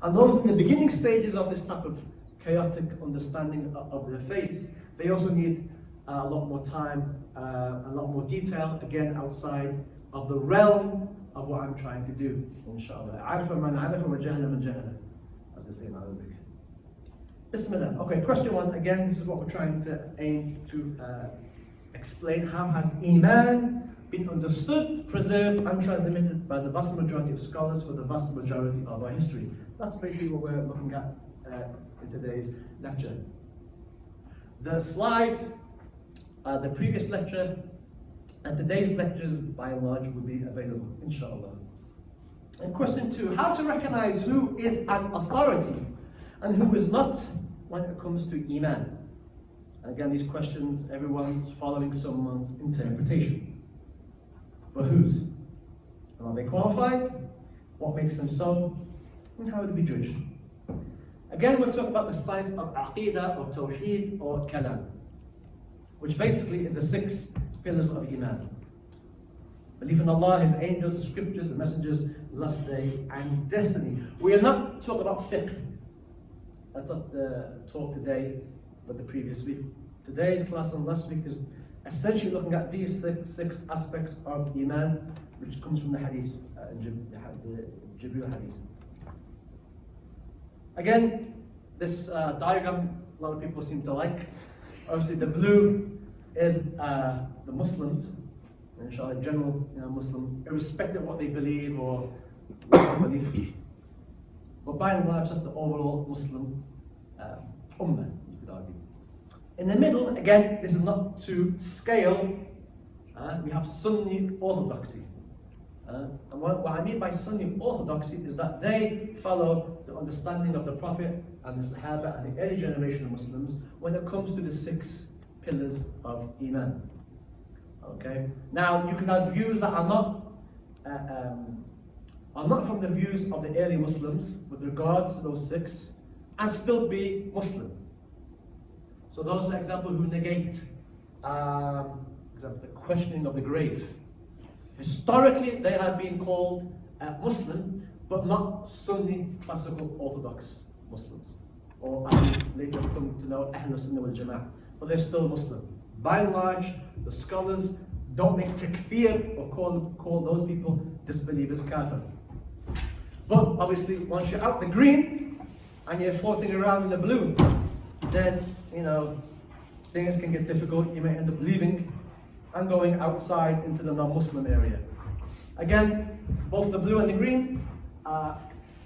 And those in the beginning stages of this type of chaotic understanding of their faith, they also need a lot more time, a lot more detail, again outside of the realm of what I'm trying to do, inshallah. عَرَفَ مَنْ عَرَفَ وَجَهَلَ مَنْ جَهَلَ, as they say in Arabic. Bismillah. Okay, question one. Again, this is what we're trying to aim to explain. How has Iman been understood, preserved, and transmitted by the vast majority of scholars for the vast majority of our history? That's basically what we're looking at in today's lecture. The slides, the previous lecture, and today's lectures, by and large, will be available, inshallah. And question two, how to recognize who is an authority and who is not when it comes to Iman? And again, these questions, everyone's following someone's interpretation. But whose? And are they qualified? What makes them so? And how to be judged? Again, we'll talk about the science of Aqidah, or Tawheed, or Kalam, which basically is the 6 pillars of Iman. Belief in Allah, His angels, the scriptures, the messengers, last day, and destiny. We are not talking about fiqh. That's not the talk today, but the previous week. Today's class and last week is essentially looking at these 6 aspects of Iman, which comes from the Hadith, the Jibreel Hadith. Again, this diagram a lot of people seem to like. Obviously, the blue is the Muslims, inshallah, general Muslim, irrespective of what they believe or what they believe. But by and large, that's the overall Muslim ummah, you could argue. In the middle, again, this is not to scale. We have Sunni orthodoxy. And what I mean by Sunni orthodoxy is that they follow the understanding of the Prophet and the Sahaba and the early generation of Muslims when it comes to the 6 pillars of Iman. Okay. Now you can have views that are not from the views of the early Muslims with regards to those 6, and still be Muslim. So those, for example, who negate the questioning of the grave. Historically, they have been called Muslim, but not Sunni classical Orthodox Muslims, or later come to know Ahlul Sunnah wal Jama'ah, but they're still Muslim. By and large, the scholars don't make takfir or call those people disbelievers, kafir. But obviously, once you're out the green and you're floating around in the blue, then things can get difficult. You may end up leaving and going outside into the non-Muslim area. Again, both the blue and the green,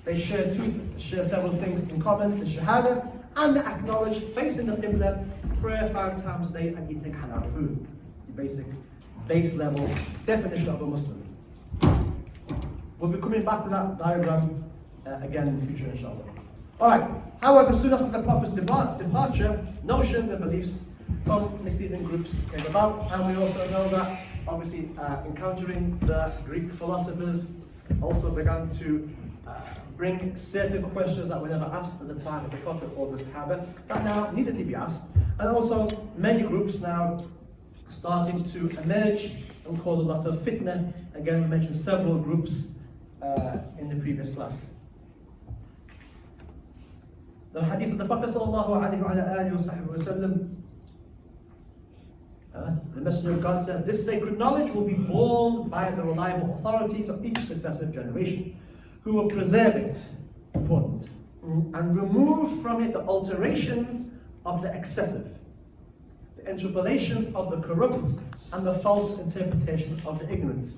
they share several things in common: the shahada and the acknowledge facing the qibla, prayer 5 times a day, and eating halal food. The basic, base level definition of a Muslim. We'll be coming back to that diagram again in the future, inshallah. Alright, however, soon after the Prophet's departure, notions and beliefs from misleading groups came about, and we also know that, obviously, encountering the Greek philosophers also began to bring certain questions that were never asked at the time of the Prophet or the Sahaba, that now needed to be asked, and also many groups now starting to emerge and cause a lot of fitna. Again, we mentioned several groups in the previous class. The hadith of the Prophet sallallahu alaihi wasallam, the Messenger of God said, "This sacred knowledge will be borne by the reliable authorities of each successive generation, who will preserve it," important, "and remove from it the alterations of the excessive, the interpolations of the corrupt, and the false interpretations of the ignorant."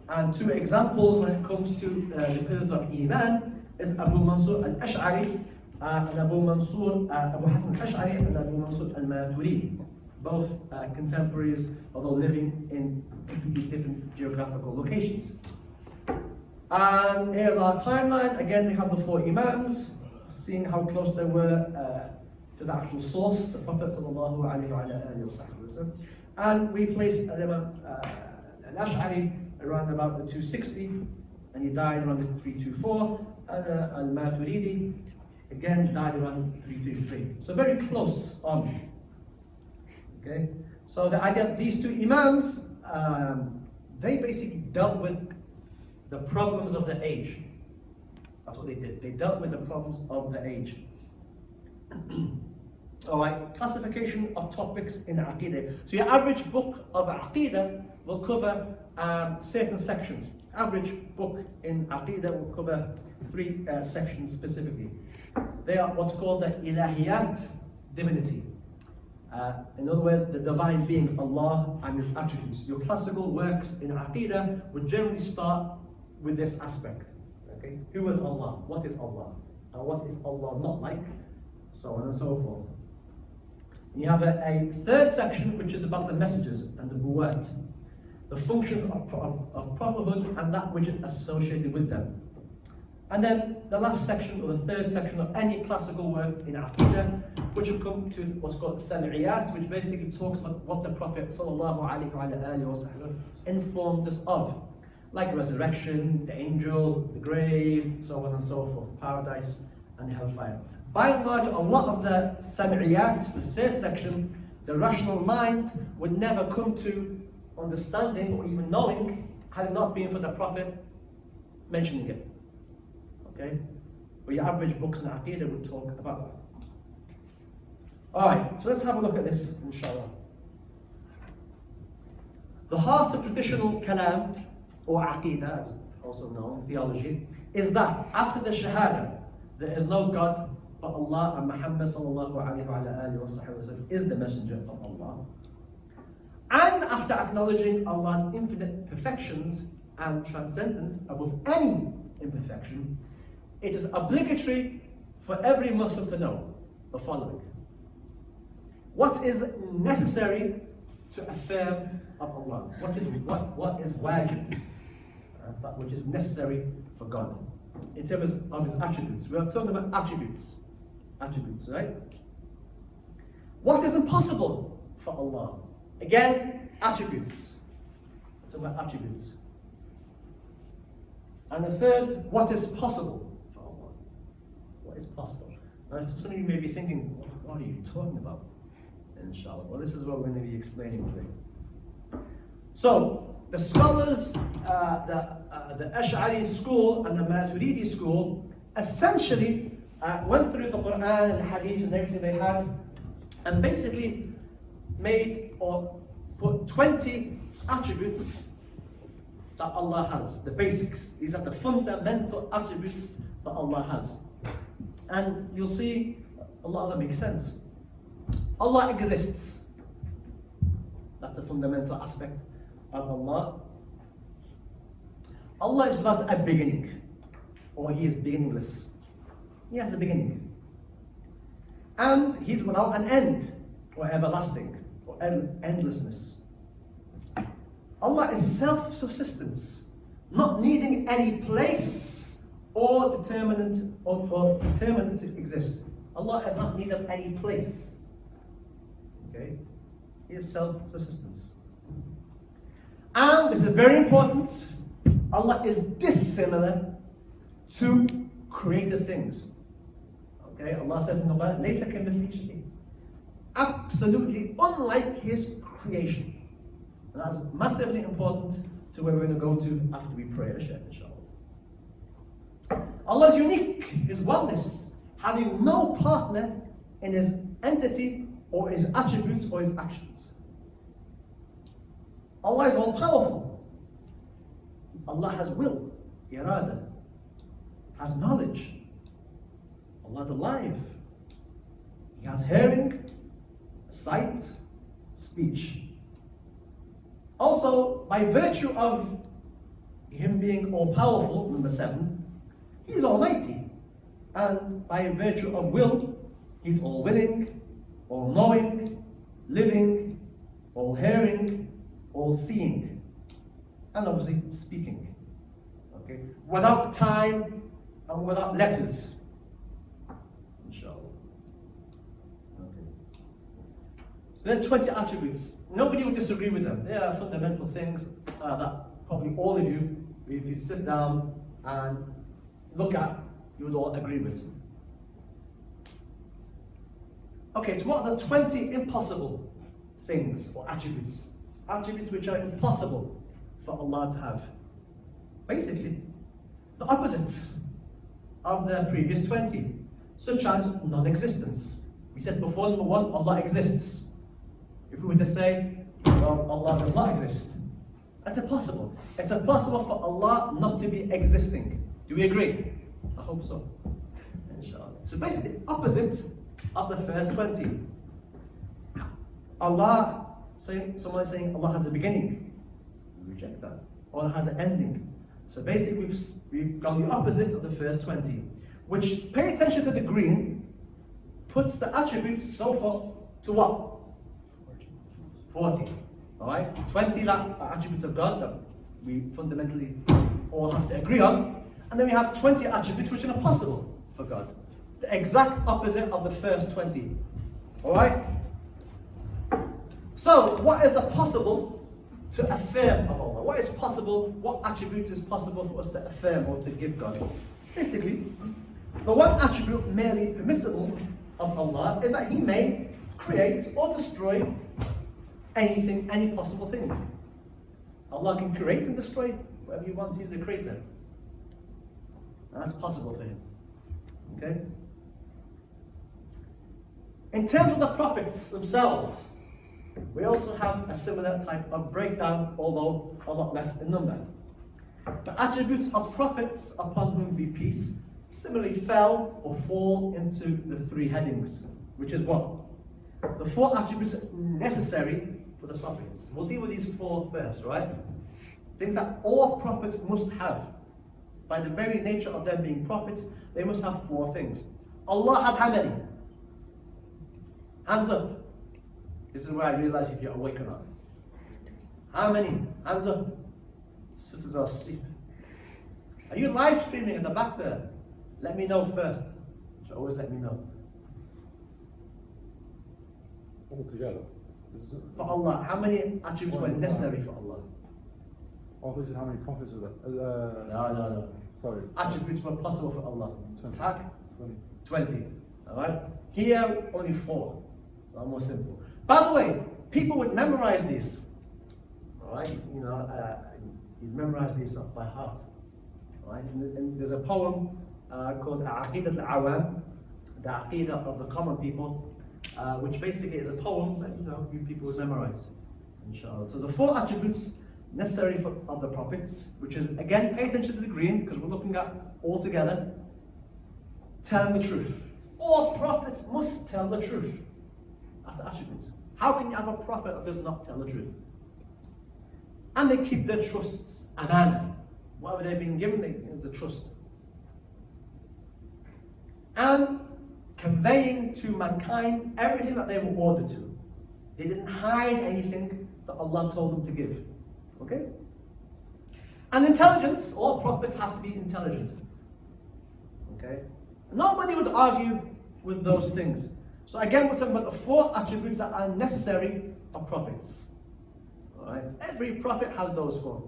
And 2 examples when it comes to the pillars of Iman is Abu Mansur al-Ash'ari and Abu Hassan al-Ash'ari and Abu Mansur al-Maturidi, both contemporaries, although living in completely different geographical locations. And here's our timeline. Again, we have the 4 Imams, seeing how close they were to the actual source, the Prophet sallallahu alaihi wasallam. And we place Imam al-Ash'ari around about the 260, and he died around the 324, and al-Maturidi again died around 333. So very close on. Okay, so the idea of these 2 Imams, they basically dealt with the problems of the age. That's what they did. They dealt with the problems of the age. Alright, classification of topics in Aqidah. So your average book of Aqidah will cover certain sections. Average book in Aqidah will cover 3 sections specifically. They are what's called the Ilahiyat, divinity. In other words, the divine being, Allah and His attributes. Your classical works in Aqidah would generally start with this aspect. Okay? Who is Allah? What is Allah? And what is Allah not like? So on and so forth. You have a 3rd section which is about the messages and the buwat, the functions of prophethood and that which is associated with them. And then the last section, or the 3rd section of any classical work in Aqidah, which will come to what's called Sam'iyat, which basically talks about what the Prophet ﷺ informed us of, like resurrection, the angels, the grave, so on and so forth, paradise and hellfire. By and large, a lot of the Sam'iyat, the 3rd section, the rational mind would never come to understanding or even knowing had it not been for the Prophet mentioning it. Okay? But your average books in Aqidah would talk about that. Alright, so let's have a look at this, inshallah. The heart of traditional kalam, or Aqidah, as also known, theology, is that after the Shahada, there is no God but Allah, and Muhammad sallallahu alayhi wa sallam is the messenger of Allah. And after acknowledging Allah's infinite perfections and transcendence above any imperfection, it is obligatory for every Muslim to know the following. What is necessary to affirm of Allah? What is wajib? That which is necessary for God in terms of His attributes. We are talking about attributes. Attributes, right? What is impossible for Allah? Again, attributes. We're talking about attributes. And the 3rd, what is possible for Allah? What is possible? Now, some of you may be thinking, what are you talking about? Inshallah. Well, this is what we're going to be explaining today. So, the scholars, the Ash'ari school and the Maturidi school, essentially went through the Quran and Hadith and everything they had, and basically made or put 20 attributes that Allah has, the basics. These are the fundamental attributes that Allah has. And you'll see a lot of them make sense. Allah exists. That's a fundamental aspect of Allah. Allah is without a beginning, or He is beginningless. He has a beginning. And He's without an end, or everlasting, or endlessness. Allah is self-subsistence, not needing any place or determinant to exist. Allah does not need any place. Okay? He is self-subsistence. And this is very important. Allah is dissimilar to created things. Okay? Allah says in the Quran, "Laysa kamithlihi shay." Absolutely unlike His creation. And that's massively important to where we're going to go to after we pray, inshallah. Allah is unique, His oneness, having no partner in His entity or His attributes or His actions. Allah is all-powerful. Allah has will, irada, has knowledge. Allah is alive. He has hearing, sight, speech. Also, by virtue of Him being all-powerful, number 7, He's almighty. And by virtue of will, He's all-willing, all-knowing, living, all-hearing, all-seeing, and obviously speaking. Okay? Without time and without letters. Inshallah. Okay. So there are 20 attributes. Nobody would disagree with them. They are fundamental things that probably all of you, if you sit down and look at, you would all agree with. Okay, so what are the 20 impossible things or attributes? Attributes which are impossible for Allah to have. Basically, the opposites. of the previous 20, such as non-existence. We said before, number one, Allah exists. If we were to say, well, Allah does not exist, that's impossible. It's impossible for Allah not to be existing. Do we agree? I hope so. Inshallah. So basically, opposite of the first 20. Someone is saying Allah has a beginning. We reject that. Allah has an ending. So basically, we've gone the opposite of the first 20, which, pay attention to the green, puts the attributes so far to what? 40. Alright? 20 attributes of God that we fundamentally all have to agree on. And then we have 20 attributes which are impossible for God. The exact opposite of the first 20. Alright? So, what is the possible to affirm of Allah? What is possible? What attribute is possible for us to affirm or to give God? Basically, the one attribute merely permissible of Allah is that He may create or destroy anything, any possible thing. Allah can create and destroy whatever He wants. He's the creator. And that's possible for Him. Okay? In terms of the prophets themselves, we also have a similar type of breakdown, although a lot less in number. The attributes of prophets upon whom be peace similarly fell or fall into the three headings, which is what? The four attributes necessary for the prophets. We'll deal with these four first, right? Things that all prophets must have. By the very nature of them being prophets, they must have four things. Allah had how many? Hands up. This is where I realize if you're awake or not. How many? Hands up. Sisters are asleep. Are you live streaming in the back there? Let me know first. You should always let me know. Altogether. For Allah, how many attributes were necessary for Allah? Oh, this is how many prophets were there? No. Sorry. Attributes were possible for Allah. 20. Ishaq? 20. 20. Alright? Here, only 4. More simple. By the way, people would memorize these. Alright? You'd memorize these off by heart. Alright? And there's a poem called Aqidat al-Awam, the Aqidah of the common people, which basically is a poem that you people would memorize. Inshallah. So the 4 attributes necessary of the prophets, which is, again, pay attention to the green, because we're looking at all together, telling the truth. All prophets must tell the truth. That's the attribute. How can you have a prophet that does not tell the truth? And they keep their trusts amana. Whatever they've been given, it's a trust. And conveying to mankind everything that they were ordered to. They didn't hide anything that Allah told them to give. Okay? And intelligence, all prophets have to be intelligent. Okay? Nobody would argue with those things. So again, we're talking about the 4 attributes that are necessary of prophets. Alright? Every prophet has those 4.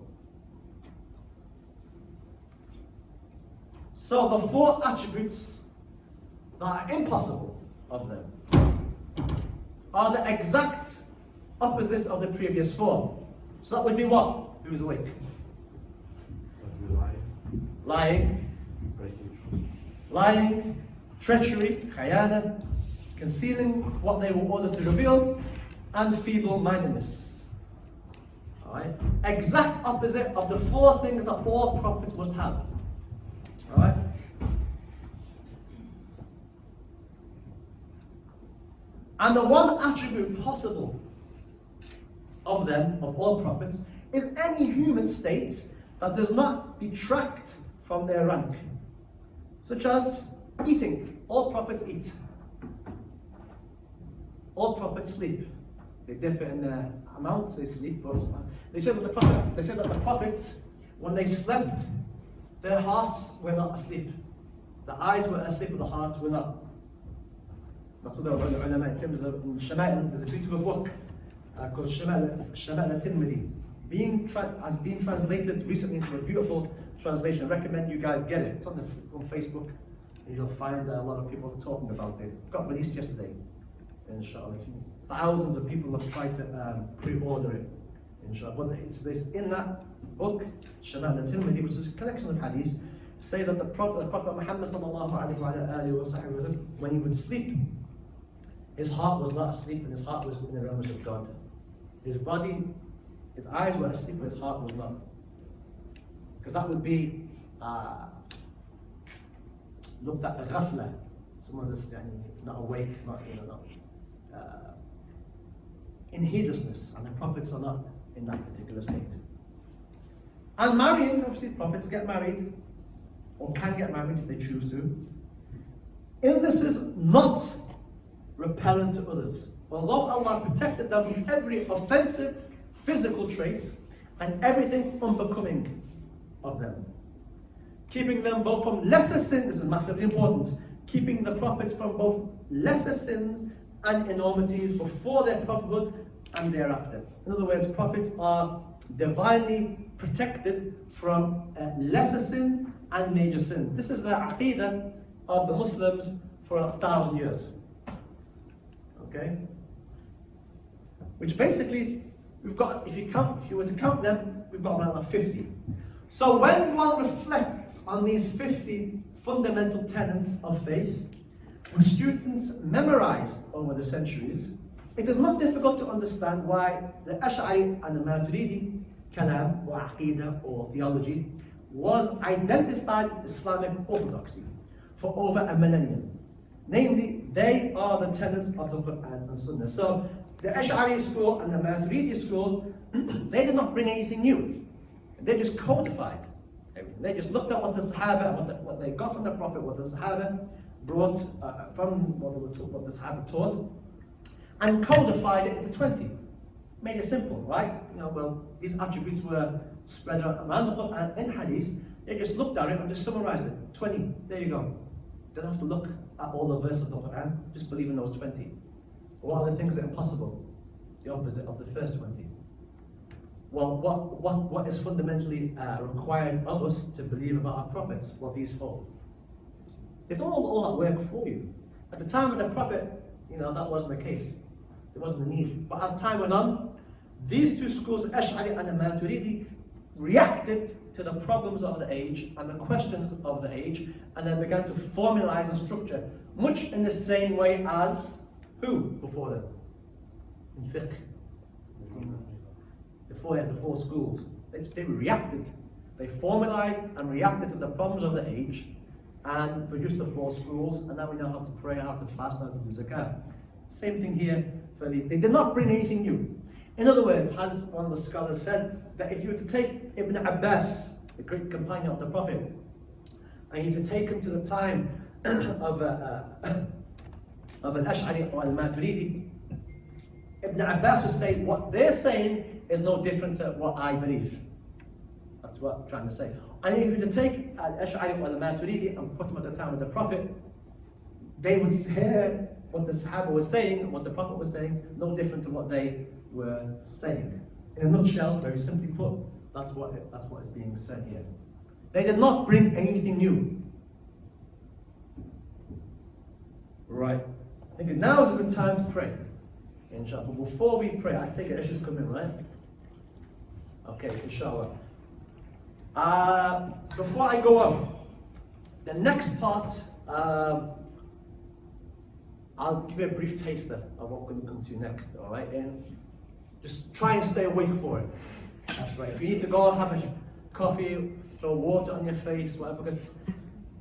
So the 4 attributes that are impossible of them are the exact opposites of the previous 4. So that would be what? Who's awake? Lying. Lying, treachery, khayana, concealing what they were ordered to reveal, and feeble-mindedness. Alright? Exact opposite of the 4 things that all prophets must have. Alright? And the one attribute possible of them, of all prophets, is any human state that does not detract from their rank. Such as eating. All prophets eat. All prophets sleep. They differ in the amount they sleep. They said that the prophets, when they slept, their hearts were not asleep. The eyes were asleep, but the hearts were not. That's what the ulama in terms of Shama'il, there's a beautiful book called Shama'il al-Tirmidhi, has been translated recently into a beautiful translation. I recommend you guys get it. It's on Facebook, and you'll find a lot of people talking about it. It got released yesterday, inshallah. Thousands of people have tried to pre-order it, inshallah. But it's in that book, Shama'il al-Tirmidhi, which is a collection of hadith, says that the Prophet Muhammad sallallahu alaihi wasallam, when he would sleep, his heart was not asleep and his heart was in the realms of God. His body, his eyes were asleep, but his heart was not. Because that would be looked at a ghafla. Someone's just not awake, not in heedlessness, and the prophets are not in that particular state. And marrying, obviously, prophets get married, or can get married if they choose to. Illness is not repellent to others. Although Allah protected them from every offensive physical trait and everything unbecoming of them. Keeping them both from lesser sins, this is massively important, keeping the prophets from both lesser sins and enormities before their prophethood and thereafter. In other words, prophets are divinely protected from lesser sin and major sins. This is the aqidah of the Muslims for 1,000 years. Okay? Which basically, we've got, if you were to count them, we've got around 50. So when one reflects on these 50 fundamental tenets of faith, which students memorized over the centuries, it is not difficult to understand why the Ash'ari and the Maturidi kalam or aqidah or theology was identified with Islamic orthodoxy for over a millennium. Namely, they are the tenets of the Quran and Sunnah. So the Ash'ari school and the Maturidi school, they did not bring anything new. They just codified everything. They just looked at what the Sahaba, what they got from the Prophet, what the Sahaba brought from what the Sahaba taught, and codified it into 20. Made it simple, right? Well, these attributes were spread around the Quran in Hadith. They just looked at it and just summarized it. 20, there you go. Don't have to look at all the verses of the Quran, just believe in those 20. What are the things that are impossible? The opposite of the first 20. Well, what is fundamentally required of us to believe about our prophets? Well, these four. They've done all that work for you. At the time of the Prophet, that wasn't the case. There wasn't the need. But as time went on, these two schools, Ash'ari and the Maturidi, reacted to the problems of the age and the questions of the age, and then began to formalize a structure, much in the same way as who before them? In fiqh. The four schools. They reacted. They formalized and reacted to the problems of the age and produced the four schools, and now we know how to pray, how to fast, how to do zakah. Same thing here. They did not bring anything new. In other words, as one of the scholars said, that if you were to take Ibn Abbas, the great companion of the Prophet, and you were to take him to the time of al-Ash'ari or al-Maturidi, Ibn Abbas would say, what they're saying is no different to what I believe. That's what I'm trying to say. And if you were to take al-Ash'ari or al-Maturidi and put them at the time of the Prophet, they would hear what the Sahaba was saying, what the Prophet was saying, no different to what they were saying. In a nutshell, very simply put, that's what is being said here. They did not bring anything new. Right. I think now is a good time to pray. Inshallah. But before we pray, I take it issues come in, right? Okay, inshallah. Before I go on, the next part, I'll give you a brief taster of what we're going to come to next, alright? And just try and stay awake for it. That's right. If you need to go and have a coffee, throw water on your face, whatever, because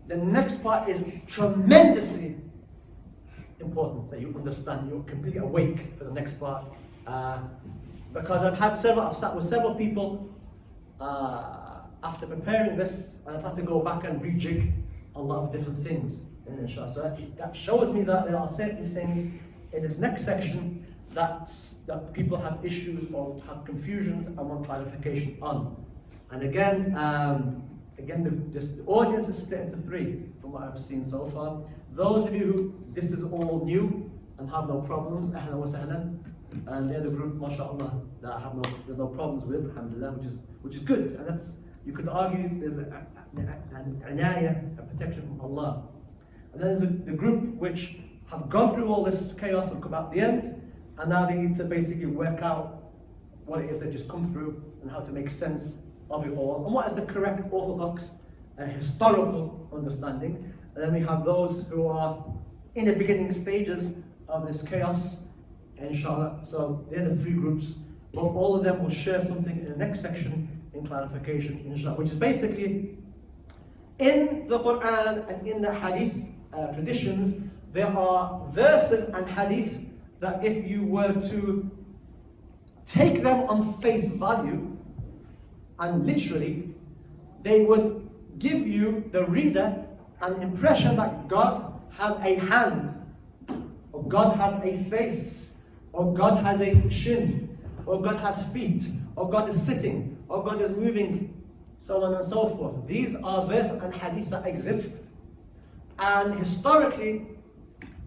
the next part is tremendously important that you understand, you're completely awake for the next part. Because I've sat with several people after preparing this, and I've had to go back and rejig a lot of different things. So that shows me that there are certain things in this next section that people have issues or have confusions and want clarification on. And again, the audience is split into three from what I've seen so far. Those of you who this is all new and have no problems, ahlan wa sahlan, and they're the group, mashallah, that there's no problems with, alhamdulillah, which is good. And that's, you could argue there's an inayah, a protection from Allah. And then there's the group which have gone through all this chaos and come out the end, and now they need to basically work out what it is they just come through and how to make sense of it all, and what is the correct orthodox historical understanding, and then we have those who are in the beginning stages of this chaos, inshallah. So they're the three groups, but all of them will share something in the next section in clarification, inshallah, which is basically in the Quran and in the Hadith traditions, there are verses and Hadith that if you were to take them on face value and literally, they would give you, the reader, an impression that God has a hand, or God has a face, or God has a shin, or God has feet, or God is sitting, or God is moving, so on and so forth. These are verses and hadith that exist. And historically,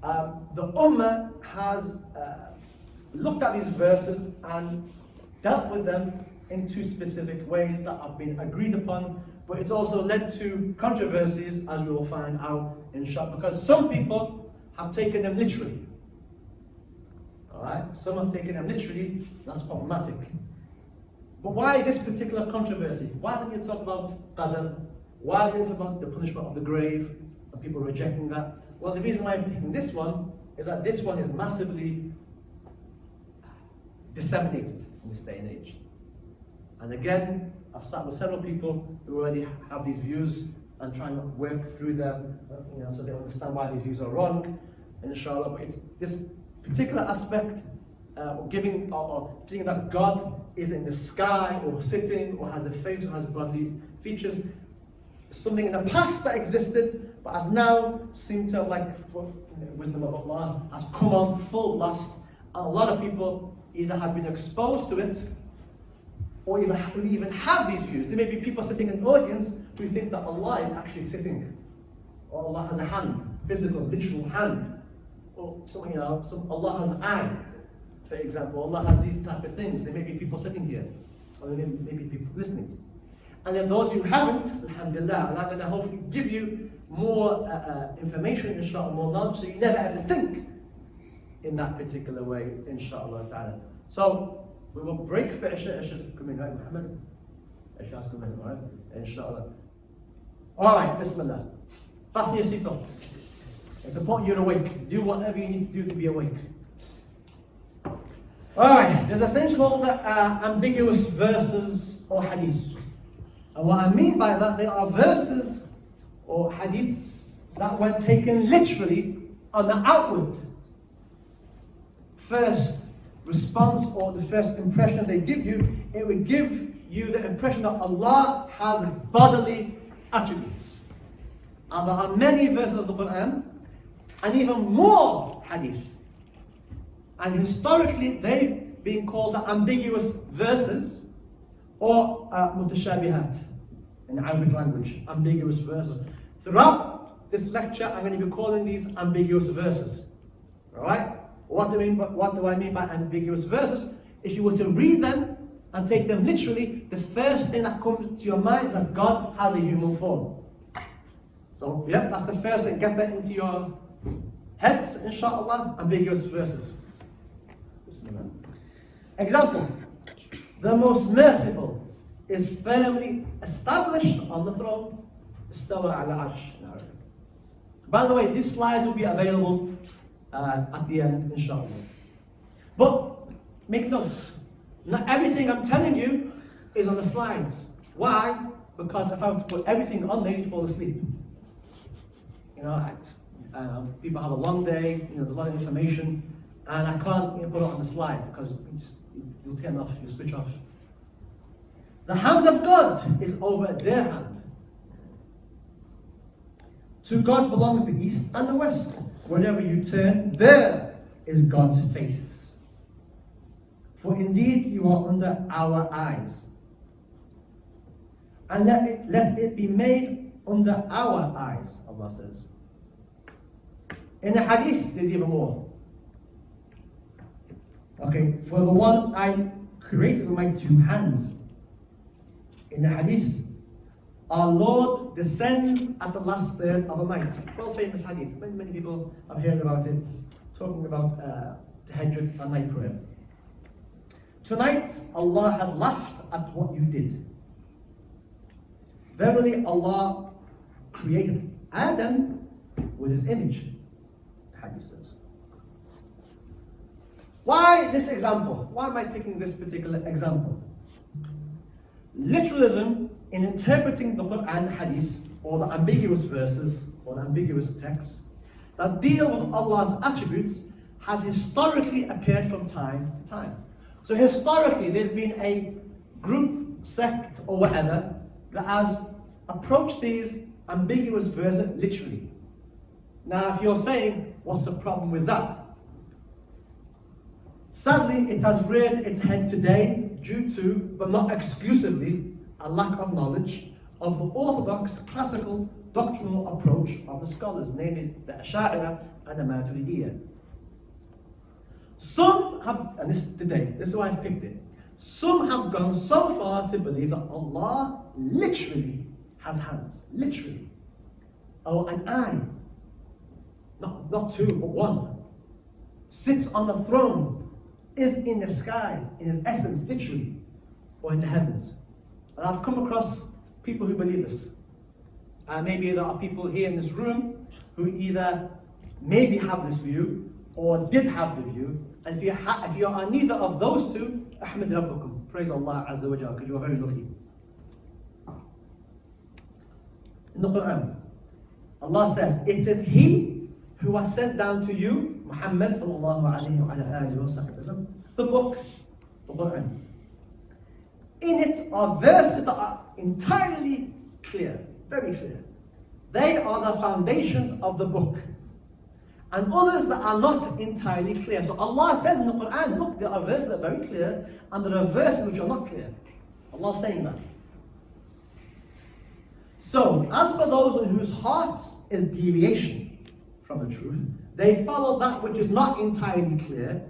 the Ummah has looked at these verses and dealt with them in two specific ways that have been agreed upon, but it's also led to controversies, as we will find out inshallah, because some people have taken them literally. Alright, some have taken them literally, that's problematic. But why this particular controversy? Why don't you talk about Qadr? Why don't you talk about the punishment of the grave and people rejecting that? Well, the reason why I'm picking this one is that this one is massively disseminated in this day and age. And again, I've sat with several people who already have these views and trying to work through them, so they understand why these views are wrong, inshallah. But it's this particular aspect, giving or thinking that God is in the sky or sitting or has a face or has bodily features, something in the past that existed, but has now seemed to, like, for wisdom of Allah, has come on full blast. And a lot of people either have been exposed to it or even have these views. There may be people sitting in the audience who think that Allah is actually sitting, or Allah has a hand, physical, literal hand, or something, Allah has an eye, for example. Allah has these type of things. There may be people sitting here, or there may be people listening. And then those who haven't, alhamdulillah, and I'm going to hopefully give you more information, inshallah, more knowledge, so you never ever think in that particular way, inshallah ta'ala. So, we will break for Isha. Isha's coming, right, Muhammad? Isha's coming, right? Inshallah. Alright, Bismillah. Fasten your seatbelts. It's important you're awake. Do whatever you need to do to be awake. Alright, there's a thing called ambiguous verses or hadiths. And what I mean by that, they are verses or hadiths that were taken literally on the outward first response or the first impression they give you. It would give you the impression that Allah has bodily attributes. And there are many verses of the Quran and even more hadith. And historically they've been called the ambiguous verses or mutashabihat in the Arabic language, ambiguous verses. Throughout this lecture I'm going to be calling these ambiguous verses. Alright? What do I mean by ambiguous verses? If you were to read them and take them literally, the first thing that comes to your mind is that God has a human form. So, yeah, that's the first thing. Get that into your heads, inshallah. Ambiguous verses. Example: the most merciful is firmly established on the throne. Istawa ala arsh in Arabic. By the way, these slides will be available at the end, inshallah. But make notes. Not everything I'm telling you is on the slides. Why? Because if I was to put everything on there, you'd fall asleep. People have a long day. There's a lot of information, and I can't put it on the slide because you'll turn off, you'll switch off. The hand of God is over their hand. To God belongs the east and the west. Wherever you turn, there is God's face. For indeed you are under our eyes. And let it be made under our eyes, Allah says. In the hadith, there's even more. Okay, for the one I created with my two hands. In the hadith, our Lord descends at the last third of the night. Well famous hadith. Many people have heard about it. Talking about tahajjud and night prayer. Tonight, Allah has laughed at what you did. Verily, Allah created Adam with his image, the hadith says. Why this example? Why am I picking this particular example? Literalism in interpreting the Quran hadith, or the ambiguous verses, or the ambiguous texts, that deal with Allah's attributes, has historically appeared from time to time. So historically, there's been a group, sect, or whatever, that has approached these ambiguous verses literally. Now, if you're saying, what's the problem with that? Sadly, it has reared its head today due to, but not exclusively, a lack of knowledge of the orthodox classical doctrinal approach of the scholars, namely the Ash'ari and the Maturidiyya. Some have, and this is why I picked it, some have gone so far to believe that Allah literally has hands, literally, or an eye, not two, but one, sits on the throne, is in the sky, in his essence, literally, or in the heavens. And I've come across people who believe this. And maybe there are people here in this room who either maybe have this view, or did have the view. And if you are neither of those two, Ahmed Rabbakum, praise Allah Azza wa Jalla, because you are very lucky. In the Quran, Allah says, it is He who has sent down to you, Muhammad sallallahu alayhi wa sallam, the book, the Quran. In it are verses that are entirely clear, very clear. They are the foundations of the book. And others that are not entirely clear. So Allah says in the Quran, look, there are verses that are very clear, and there are verses which are not clear. Allah is saying that. So, as for those in whose hearts is deviation from the truth, they follow that which is not entirely clear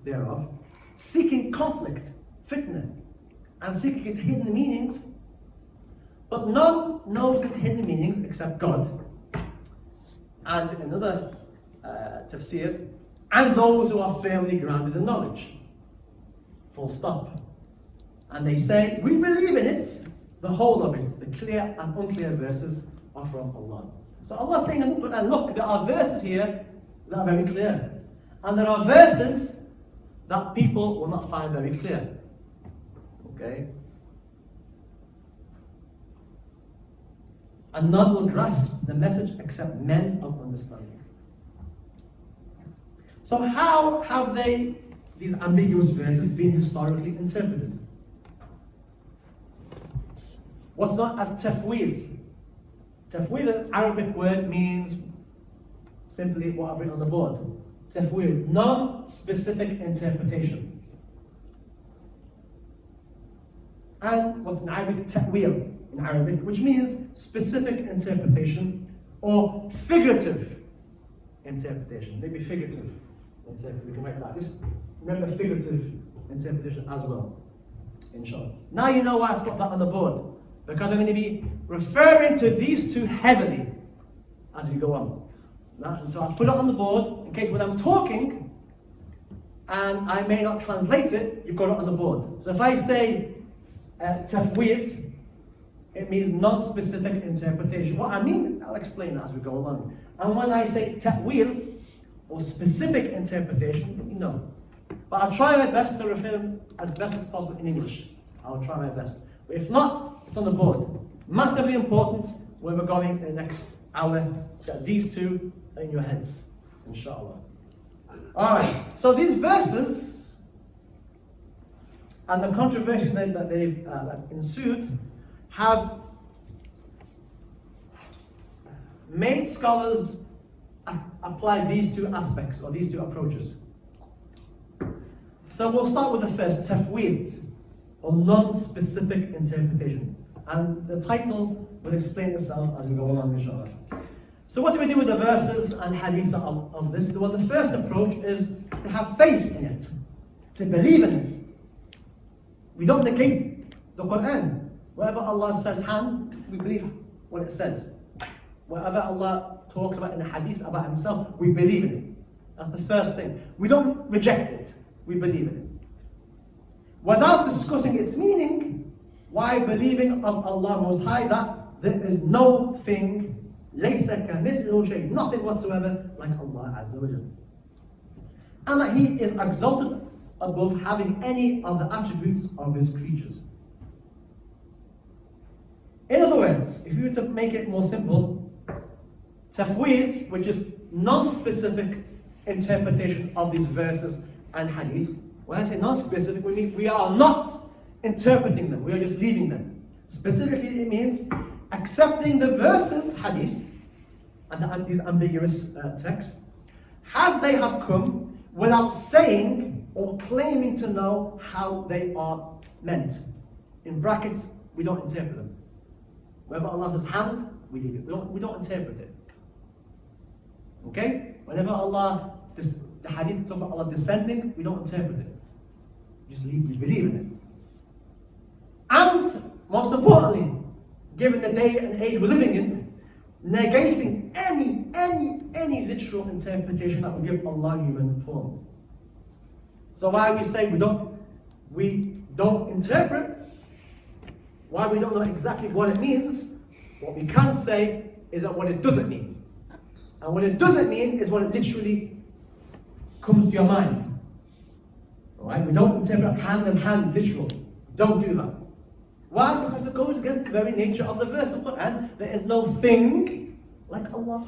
thereof, seeking conflict, fitna, and seeking its hidden meanings. But none knows its hidden meanings except God. And another tafsir, and those who are firmly grounded in knowledge. Full stop. And they say, we believe in it, the whole of it, the clear and unclear verses are from Allah. So Allah is saying, and look, there are verses here that are very clear. And there are verses that people will not find very clear. Okay? And none will grasp the message except men of understanding. So how have these ambiguous verses been historically interpreted? What's known as tafweed. Tafweed, an Arabic word, means simply what I've written on the board. Tafweed, non-specific interpretation. And what's in Arabic? Ta'wil in Arabic, which means specific interpretation or figurative interpretation. Maybe figurative interpretation. We can write that. Just remember figurative interpretation as well. Inshallah. Now you know why I've put that on the board. Because I'm going to be referring to these two heavily as we go on. And so I put it on the board in case when I'm talking and I may not translate it, you've got it on the board. So if I say tafweed, it means non-specific interpretation. What I mean, I'll explain that as we go along. And when I say ta'wil, or specific interpretation, you know. But I'll try my best to refer as best as possible in English. I'll try my best. But if not, it's on the board. Massively important where we're going in the next hour. Get these two in your heads, inshallah. Alright, so these verses and the controversy that's ensued have made scholars apply these two aspects or these two approaches. So we'll start with the first, tafweed, or non-specific interpretation. And the title will explain itself as we go along, inshallah. So what do we do with the verses and hadith of this? Well, the first approach is to have faith in it, to believe in it. We don't negate the Quran. Wherever Allah says hand, we believe what it says. Whatever Allah talks about in the hadith about himself, we believe in it. That's the first thing. We don't reject it, we believe in it. Without discussing its meaning, why believing of Allah Most High that there is no thing لَيْسَ كَمِثْلِهُ شَيْءٍ, nothing whatsoever like Allah Azza wa Jal. And that He is exalted above having any of the attributes of His creatures. In other words, if you were to make it more simple, tafweed, which is non-specific interpretation of these verses and hadith. When I say non-specific, we mean we are not interpreting them, we are just leaving them. Specifically, it means accepting the verses, hadith, and these ambiguous texts, as they have come, without saying or claiming to know how they are meant. In brackets, we don't interpret them. Whenever Allah says hand, we leave it. We don't interpret it. Okay? Whenever the hadith talk about Allah descending, we don't interpret it. We just we believe in it. And most importantly, given the day and age we're living in, negating any literal interpretation that would give Allah human form. So why we say we don't interpret, why we don't know exactly what it means, what we can say is that what it doesn't mean. And what it doesn't mean is what it literally comes to your mind. Alright? We don't interpret hand as hand literal. Don't do that. Why? Because it goes against the very nature of the verse of Quran. There is no thing like Allah.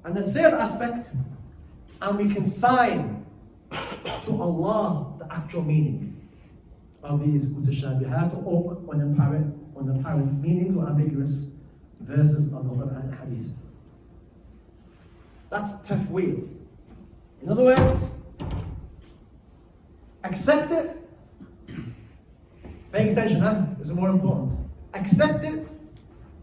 And the third aspect, and we consign to Allah the actual meaning of these mutashabihat or unapparent meanings or ambiguous verses of the Quran and Hadith. That's tafweed. In other words, accept it. Pay attention, this is more important. Accept it,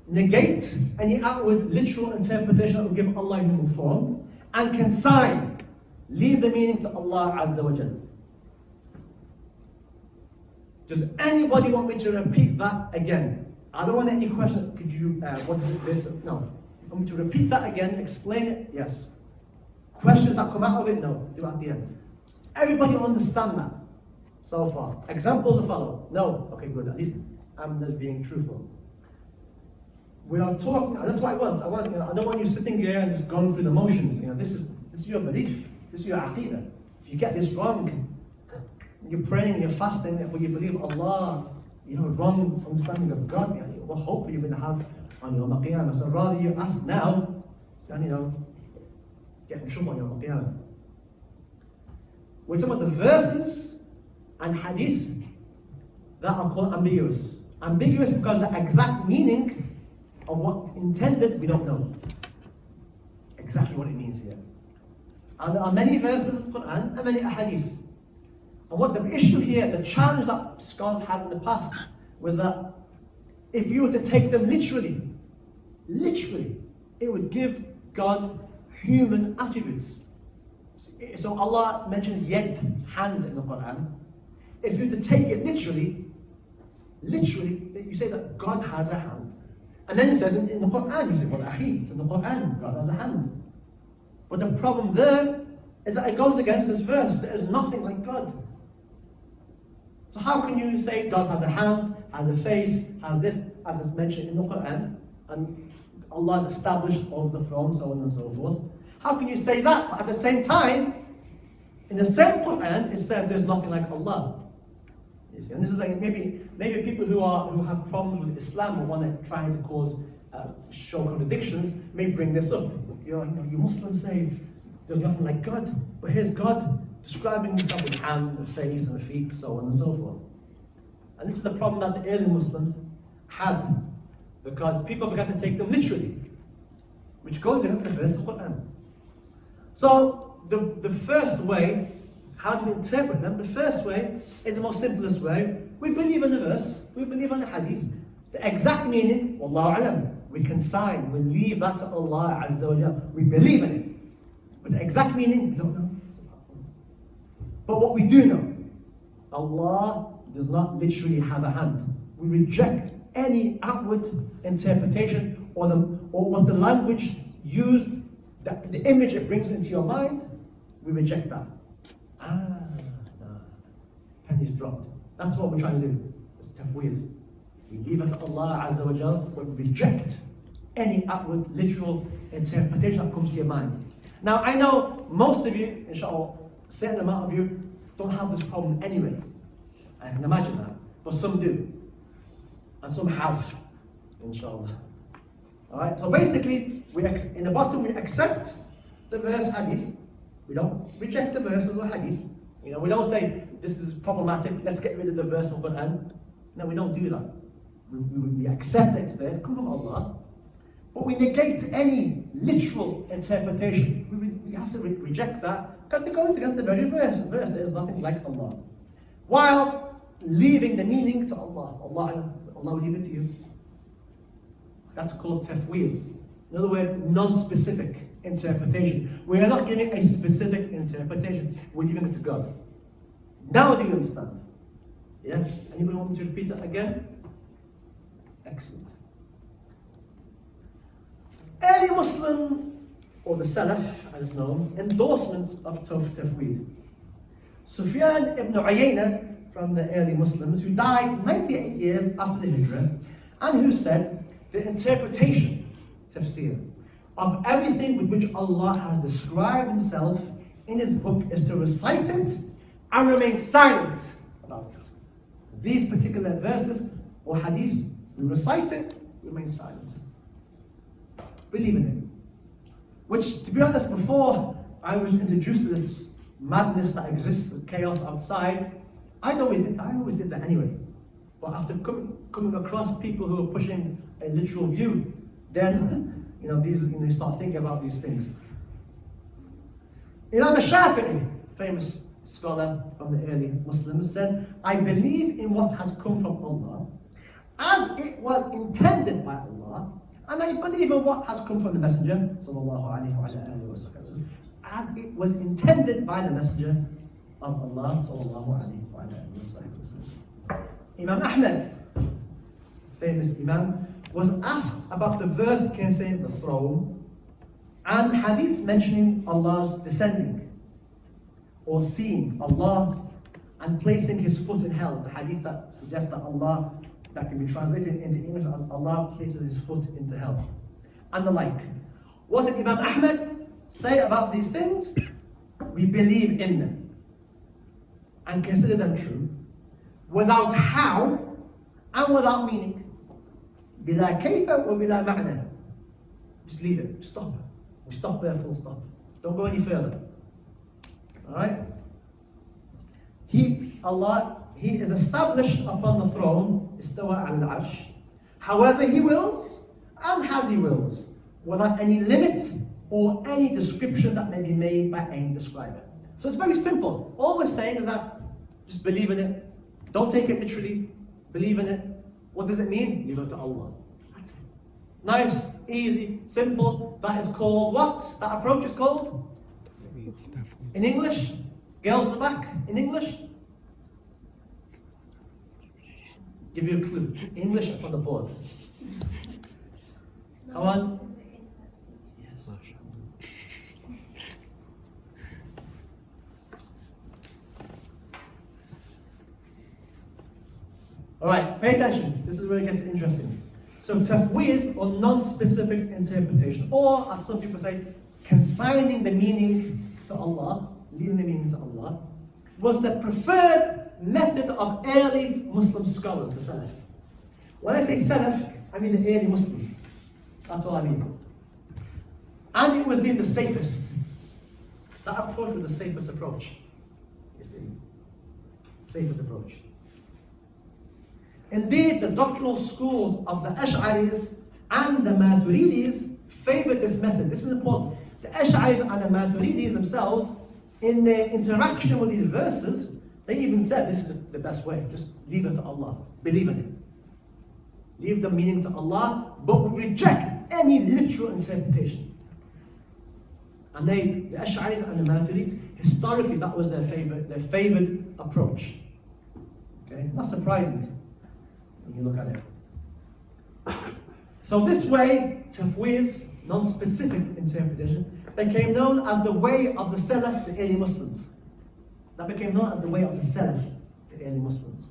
negate any outward literal interpretation that will give Allah human form, and consign, leave the meaning to Allah Azza wa Jal. Does anybody want me to repeat that again? I don't want any questions. Could you, what is it, this? No. I want me to repeat that again, explain it? Yes. Questions that come out of it? No. Do it at the end. Everybody understand that so far? Examples to follow? No. Okay, good. At least I'm just being truthful. We are talking, and that's what I want. I don't want you sitting here and just going through the motions. This is your belief. This is your aqeedah. If you get this wrong, you're praying, you're fasting, but you believe Allah, you have a wrong understanding of God, what hope are you going to have on Yawm al-Qiyamah? So rather you ask now, than get in trouble on Yawm al-Qiyamah. We're talking about the verses and hadith that are called ambiguous. Ambiguous because the exact meaning of what's intended, we don't know exactly what it means here. And there are many verses in the Quran and many hadith. And what the issue here, the challenge that scholars had in the past, was that if you were to take them literally, it would give God human attributes. So Allah mentions yad, hand in the Quran. If you were to take it literally, you say that God has a hand. And then it says in the Quran, you say, well, akhi, it's in the Quran, God has a hand. But the problem there is that it goes against this verse. There is nothing like God. So how can you say God has a hand, has a face, has this, as is mentioned in the Quran, and Allah is established over the throne, so on and so forth? How can you say that, but at the same time, in the same Quran, it says there's nothing like Allah? You see, and this is like maybe people who have problems with Islam or want to trying to show contradictions may bring this up. You Muslims say there's nothing like God, but here's God describing himself with hand, and face, and feet, so on and so forth. And this is the problem that the early Muslims had, because people began to take them literally, which goes against the verse of the Quran. So the first way, how do we interpret them? The first way is the most simplest way. We believe in the verse, we believe in the hadith. The exact meaning, Wallahu alam, we consign, we leave that to Allah Azza wa Jalla. We believe in it. But the exact meaning, we don't know. But what we do know, Allah does not literally have a hand. We reject any outward interpretation or what the language used, the image it brings into your mind, we reject that. No. Pennies dropped. That's what we're trying to do. It's tafweed. We leave it to Allah Azza wa Jal, we reject any outward literal interpretation that comes to your mind. Now I know most of you, inshallah, a certain amount of you don't have this problem anyway. I can imagine that. But some do. And some have, inshallah. Alright, so basically, in the bottom we accept the verse hadith. We don't reject the verses of hadith. You know, we don't say this is problematic, let's get rid of the verse of Quran. No, we don't do that. We accept that it's there, come from Allah. But we negate any literal interpretation. We have to reject that because it goes against the very verse. The verse, there is nothing like Allah. While leaving the meaning to Allah. Allah will leave it to you. That's called tafweed. In other words, non-specific interpretation. We are not giving a specific interpretation. We're giving it to God. Now do you understand? Yeah? Anybody want me to repeat that again? Excellent. Early Muslim, or the Salaf as known, endorsements of tafweed. Sufyan ibn Uyayna, from the early Muslims, who died 98 years after the Hijrah, and who said, the interpretation, tafsir, of everything with which Allah has described Himself in His book is to recite it and remain silent about it. These particular verses or hadith, we recite it, remain silent. Believe in it. Which, to be honest, before I was introduced to this madness that exists, the chaos outside, I always did that anyway. But after coming across people who are pushing a literal view, then you start thinking about these things. Imam Shafi'i, famous scholar from the early Muslims, said, I believe in what has come from Allah as it was intended by Allah, and I believe in what has come from the Messenger sallallahu alaihi wasallam as it was intended by the Messenger of Allah sallallahu alaihi wasallam. Imam Ahmad, famous Imam, was asked about the verse concerning the throne and hadiths mentioning Allah's descending or seeing Allah and placing His foot in hell. It's a hadith that suggests that Allah, that can be translated into English as Allah places His foot into hell, and the like. What did Imam Ahmad say about these things? We believe in them and consider them true, without how and without meaning. Bila kayfa wa bila ma'na. Just leave it, stop. We stop there, full stop. Don't go any further. Alright? He is established upon the throne, istawa al-arsh, however He wills and as He wills, without any limit or any description that may be made by any describer. So it's very simple. All we're saying is that just believe in it. Don't take it literally. Believe in it. What does it mean? Leave it to Allah. That's it. Nice, easy, simple. That is called what? That approach is called? In English? Girls in the back? In English? Give you a clue. English, it's on the board. Come on. Alright, pay attention. This is where it gets interesting. So tafweed, or non-specific interpretation, or as some people say, consigning the meaning to Allah, leaving the meaning to Allah, was the preferred method of early Muslim scholars, the Salaf. When I say Salaf, I mean the early Muslims. That's all I mean. And it was deemed the safest. That approach was the safest approach. You see? Safest approach. Indeed, the doctrinal schools of the Ash'aris and the Maturidis favored this method. This is important. The Ash'aris and the Maturidis themselves, in their interaction with these verses, they even said this is the best way. Just leave it to Allah. Believe in it. Leave the meaning to Allah, but reject any literal interpretation. And the Ash'aris and the Maturidis, historically, that was their favored approach. Okay, not surprising when you look at it. So this way, tafweed, non-specific interpretation, became known as the way of the Salaf, the early Muslims. That became known as the way of the Salaf, the early Muslims,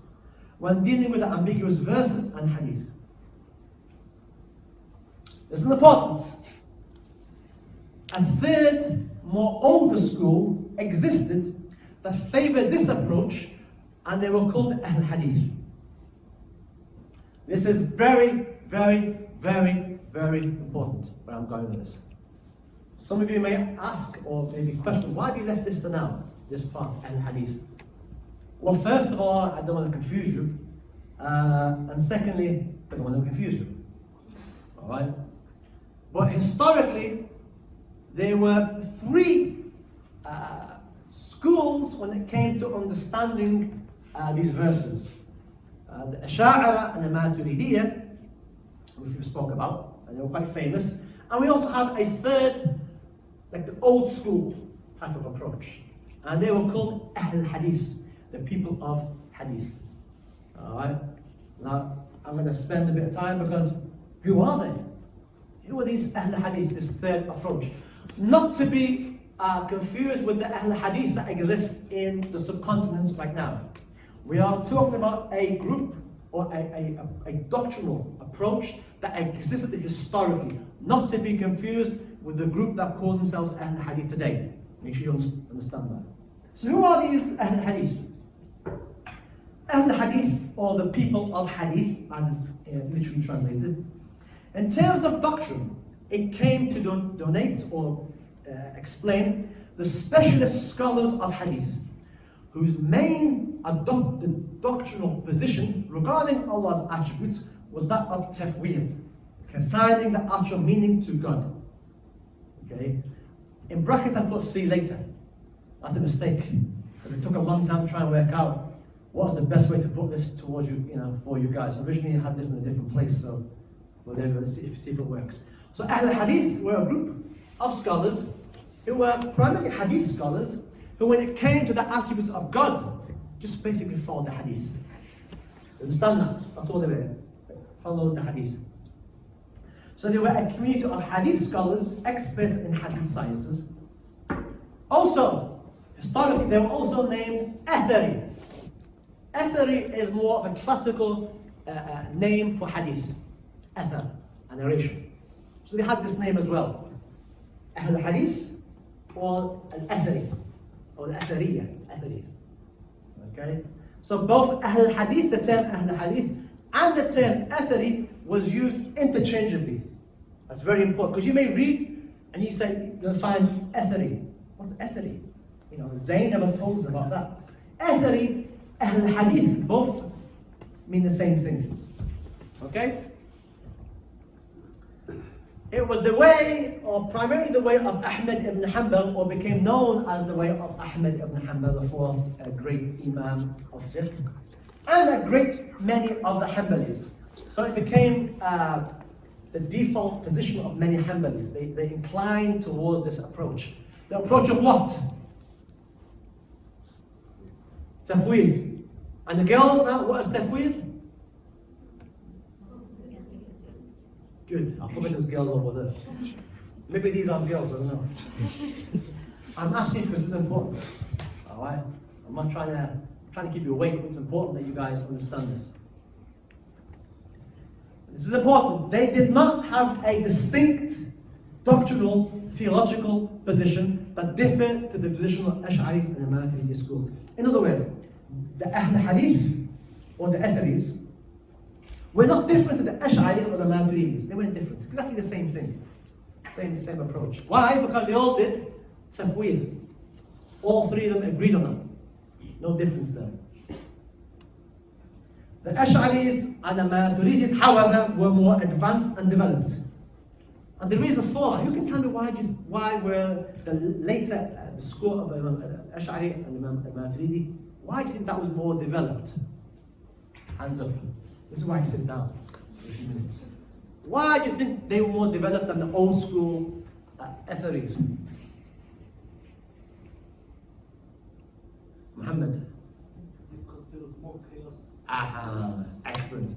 when dealing with the ambiguous verses and hadith. This is important. A third, more older school existed that favored this approach, and they were called Ahl Hadith. This is very, very, very, very important where I'm going with this. Some of you may ask or maybe question, why have you left this to now, this part, Ahl Hadith? Well, first of all, I don't want to confuse you. And secondly, I don't want to confuse you. Alright? But historically, there were three schools when it came to understanding these verses. The Ash'ara and the Maturidiyya, which we spoke about, and they were quite famous. And we also have a third, like the old school type of approach. And they were called Ahl Hadith, the people of Hadith. Alright? Now, I'm going to spend a bit of time because who are they? Who are these Ahl Hadith, this third approach? Not to be confused with the Ahl Hadith that exists in the subcontinents right now. We are talking about a group or a doctrinal approach that existed historically, not to be confused with the group that call themselves Ahl Hadith today. Make sure you understand that. So who are these Ahl Hadith? Ahl Hadith, or the people of Hadith, as it's literally translated. In terms of doctrine, it came to donate or explain the specialist scholars of Hadith, whose main adopted doctrinal position regarding Allah's attributes was that of tafweed, consigning the actual meaning to God. Okay? In brackets I put see later. That's a mistake, because it took a long time to try and work out what's the best way to put this towards you, for you guys. Originally I had this in a different place, so we'll see if it works. So Ahl Hadith were a group of scholars who were primarily Hadith scholars, who when it came to the attributes of God, just basically followed the Hadith. You understand that? That's all they were. Followed the Hadith. So they were a community of Hadith scholars, experts in Hadith sciences. Also, historically, they were also named Athari. Athari is more of a classical name for Hadith. Athar, a narration. So they had this name as well. Ahl Hadith or Al-Athari, or Al-Athariya, Atharis. Okay? So both Ahl Hadith, the term Ahl Hadith, and the term Athari was used interchangeably. That's very important, because you may read and you'll find Athari. What's Athari? Zane Abdo told us about that. Athari, Ahl Hadith, both mean the same thing. Okay? It was the way, or primarily the way of Ahmad ibn Hanbal, or became known as the way of Ahmad ibn Hanbal, the fourth great Imam of fiqh, and a great many of the Hanbalis. So it became the default position of many Hanbalis. They inclined towards this approach. The approach of what? Tafweed. And the girls now, what is tafweed? Good. I forgot there's girls over there. Maybe these aren't girls, I don't know. I'm asking because it's important. Alright? I'm not trying to keep you awake, but it's important that you guys understand this. This is important. They did not have a distinct doctrinal, theological position that differed to the traditional Ash'ari and Maturidi schools. In other words, the Ahl Hadith or the Atharis were not different to the Ash'ari or the Maturidis. They weren't different. Exactly the same thing. Same approach. Why? Because they all did tafweed. All three of them agreed on it. No difference there. The Ash'aris and the Maturidis, however, were more advanced and developed. And the reason for that, who can tell me why were the later the school of Ash'ari and the Maturidi, why do you think that was more developed? Hands up. This is why I sit down for a few minutes. Why do you think they were more developed than the old school Atharis? Muhammad? Because there was more chaos. Excellent.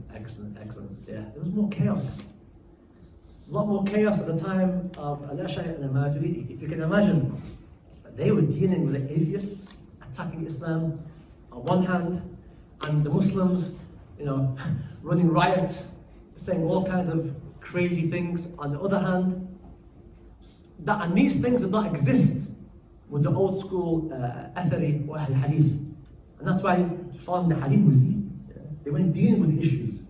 Yeah, there was more chaos. There's a lot more chaos at the time of Al-Ash'ari and the Maturidi. If you can imagine, they were dealing with the atheists, attacking Islam on one hand, and the Muslims, running riot, saying all kinds of crazy things. On the other hand, and these things did not exist with the old school Athari or Hadith. And that's why following the Hadith was easy. They weren't dealing with the issues.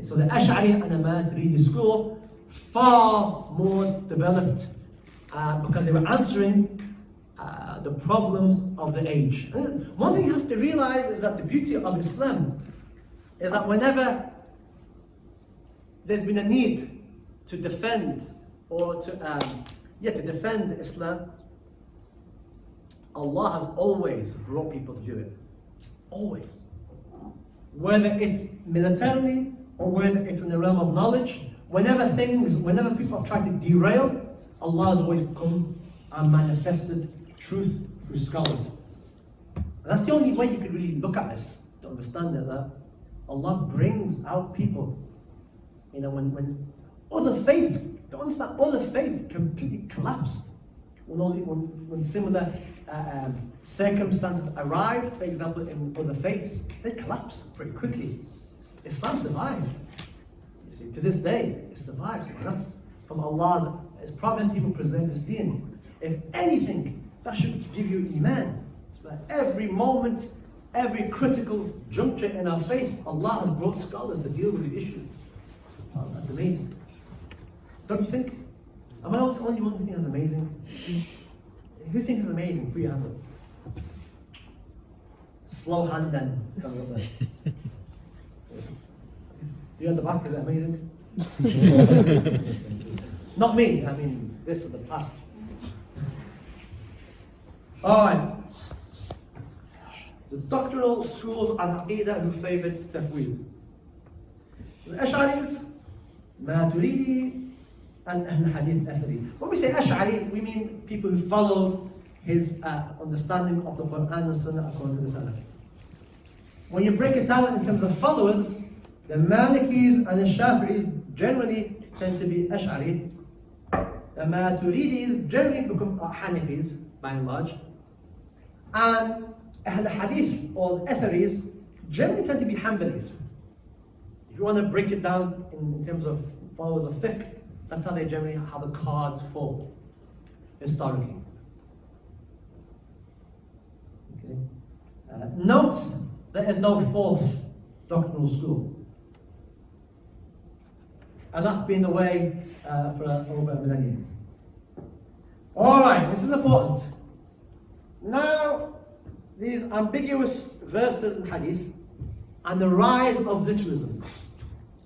So the Ash'ari and the Maturidi school, far more developed because they were answering the problems of the age. And one thing you have to realize is that the beauty of Islam is that whenever there's been a need to defend or to defend Islam, Allah has always brought people to do it. Always. Whether it's militarily or whether it's in the realm of knowledge, whenever people have tried to derail, Allah has always come and manifested truth through scholars. And that's the only way you could really look at this, to understand it, that Allah brings out people. When other faiths, don't understand, other faiths completely collapsed. When similar circumstances arrived, for example, in other faiths, they collapsed pretty quickly. Islam survived. You see, to this day, it survives. And that's from His promise, He will preserve His deen. If anything, that should give you iman. So that every moment, every critical juncture in our faith, Allah has brought scholars to deal with the issues. Oh, that's amazing. Don't you think? Am I the only one who thinks it's amazing? Who thinks it's amazing? Put your hand up. Slow hand then. Coming up there. You at the back, is that amazing? Not me, I mean this is the past. Alright. The doctrinal schools and Aqidah who favoured Tafweed. So the Ash'aris, Maturidi, and Hadith Athari. When we say Ash'ari, we mean people who follow his understanding of the Quran and Sunnah according to the Salaf. When you break it down in terms of followers, the Malikis and the Shafi'is generally tend to be Ash'ari. The Maturidis generally become Hanafis, by and large. And Ahl Hadith or Atharis generally tend to be Hanbalis. If you want to break it down in terms of followers of fiqh, that's how the cards fall, historically. Okay. Note, there is no fourth doctrinal school. And that's been the way for over a millennium. Alright, this is important. Now, these ambiguous verses in hadith and the rise of literalism.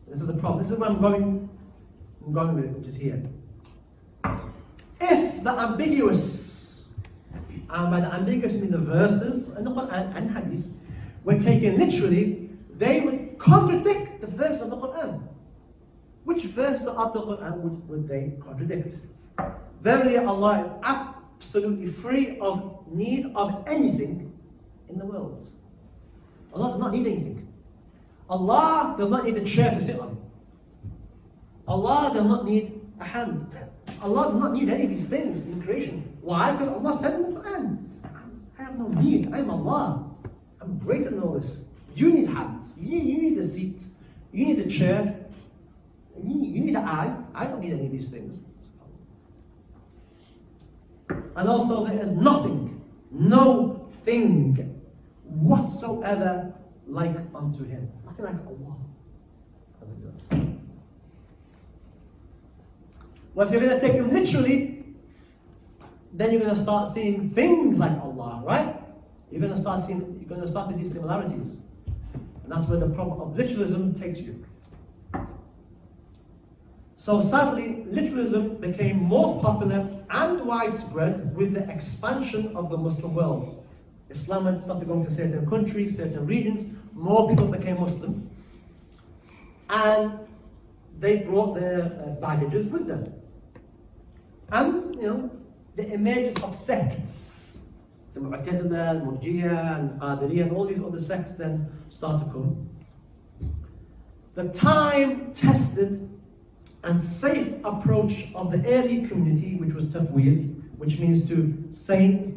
This is the problem. This is where I'm going with it, which is here. If the ambiguous, and by the ambiguous I mean the verses and the Quran and hadith, were taken literally, they would contradict the verse of the Quran. Which verse of the Quran would they contradict? Verily, Allah is absolutely free of need of anything in the world. Allah does not need anything. Allah does not need a chair to sit on. Allah does not need a hand. Allah does not need any of these things in creation. Why? Because Allah said in the Quran, I have no need. I am Allah. I'm greater than all this. You need hands. You need a seat. You need a chair. You need an eye. I don't need any of these things. And also there is nothing, no thing whatsoever like unto Him. Nothing like Allah. Well, if you're going to take Him literally, then you're going to start seeing things like Allah, right? You're going to start to see similarities. And that's where the problem of literalism takes you. So sadly, literalism became more popular and widespread with the expansion of the Muslim world. Islam started going to certain countries, certain regions, more people became Muslim. And they brought their baggages with them. And, the emergence of sects, the Mu'tazila, Murjiya, and Qadiriyya, and all these other sects then start to come. The time-tested and safe approach of the early community, which was tafweed, which means to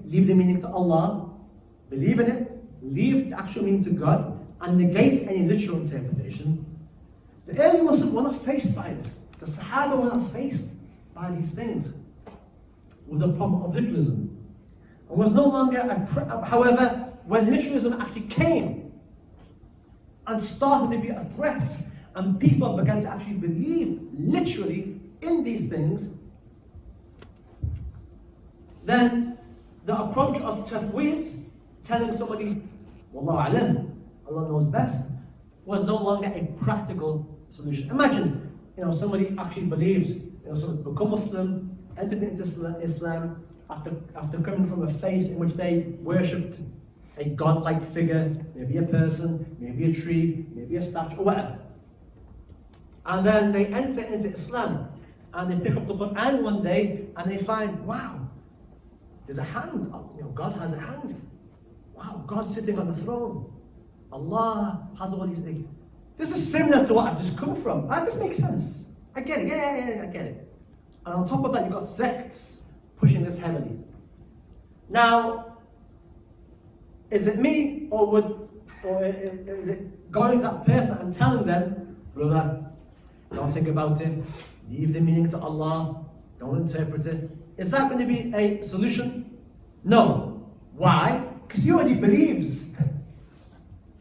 leave the meaning to Allah, believe in it, leave the actual meaning to God, and negate any literal interpretation. The early Muslims were not faced by this. The Sahaba were not faced by these things with the problem of literalism. And was no longer however, when literalism actually came and started to be a threat, and people began to actually believe literally in these things, then the approach of tafweed, telling somebody, Wallahu alam, Allah knows best, was no longer a practical solution. Imagine, somebody actually believes, someone's become Muslim, entered into Islam after coming from a faith in which they worshipped a godlike figure, maybe a person, maybe a tree, maybe a statue, or whatever. And then they enter into Islam, and they pick up the Quran one day, and they find, wow, there's a hand. God has a hand. Wow, God's sitting on the throne. Allah has all these things. This is similar to what I've just come from. This makes sense. I get it. Yeah, I get it. And on top of that, you've got sects pushing this heavily. Now, is it me, or is it going to that person and telling them, brother, don't think about it, leave the meaning to Allah, don't interpret it? Is that going to be a solution? No. Why? Because he already believes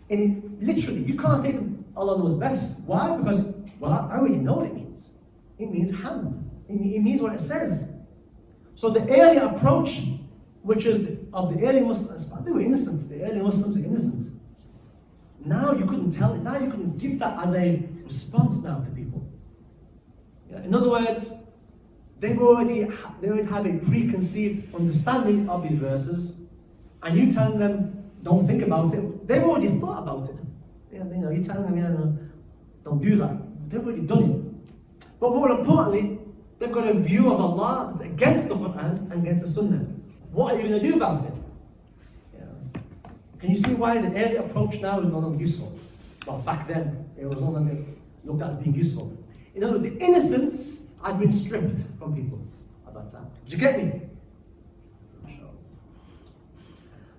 in it. Literally, you can't say Allah knows best. Why? Because, I already know what it means. It means hand. It means what it says. So the early approach, which is of the early Muslims, they were innocent. The early Muslims are innocent. Now you couldn't tell it. Now you couldn't give that as a response now to people. In other words, they already have a preconceived understanding of these verses, and you telling them, don't think about it. They've already thought about it. You're telling them, don't do that. They've already done it. But more importantly, they've got a view of Allah that's against the Quran and against the Sunnah. What are you going to do about it? Can you see why the early approach now is no longer useful? Well, back then, it was no longer looked at as being useful. In other words, the innocence had been stripped from people at that time. Did you get me?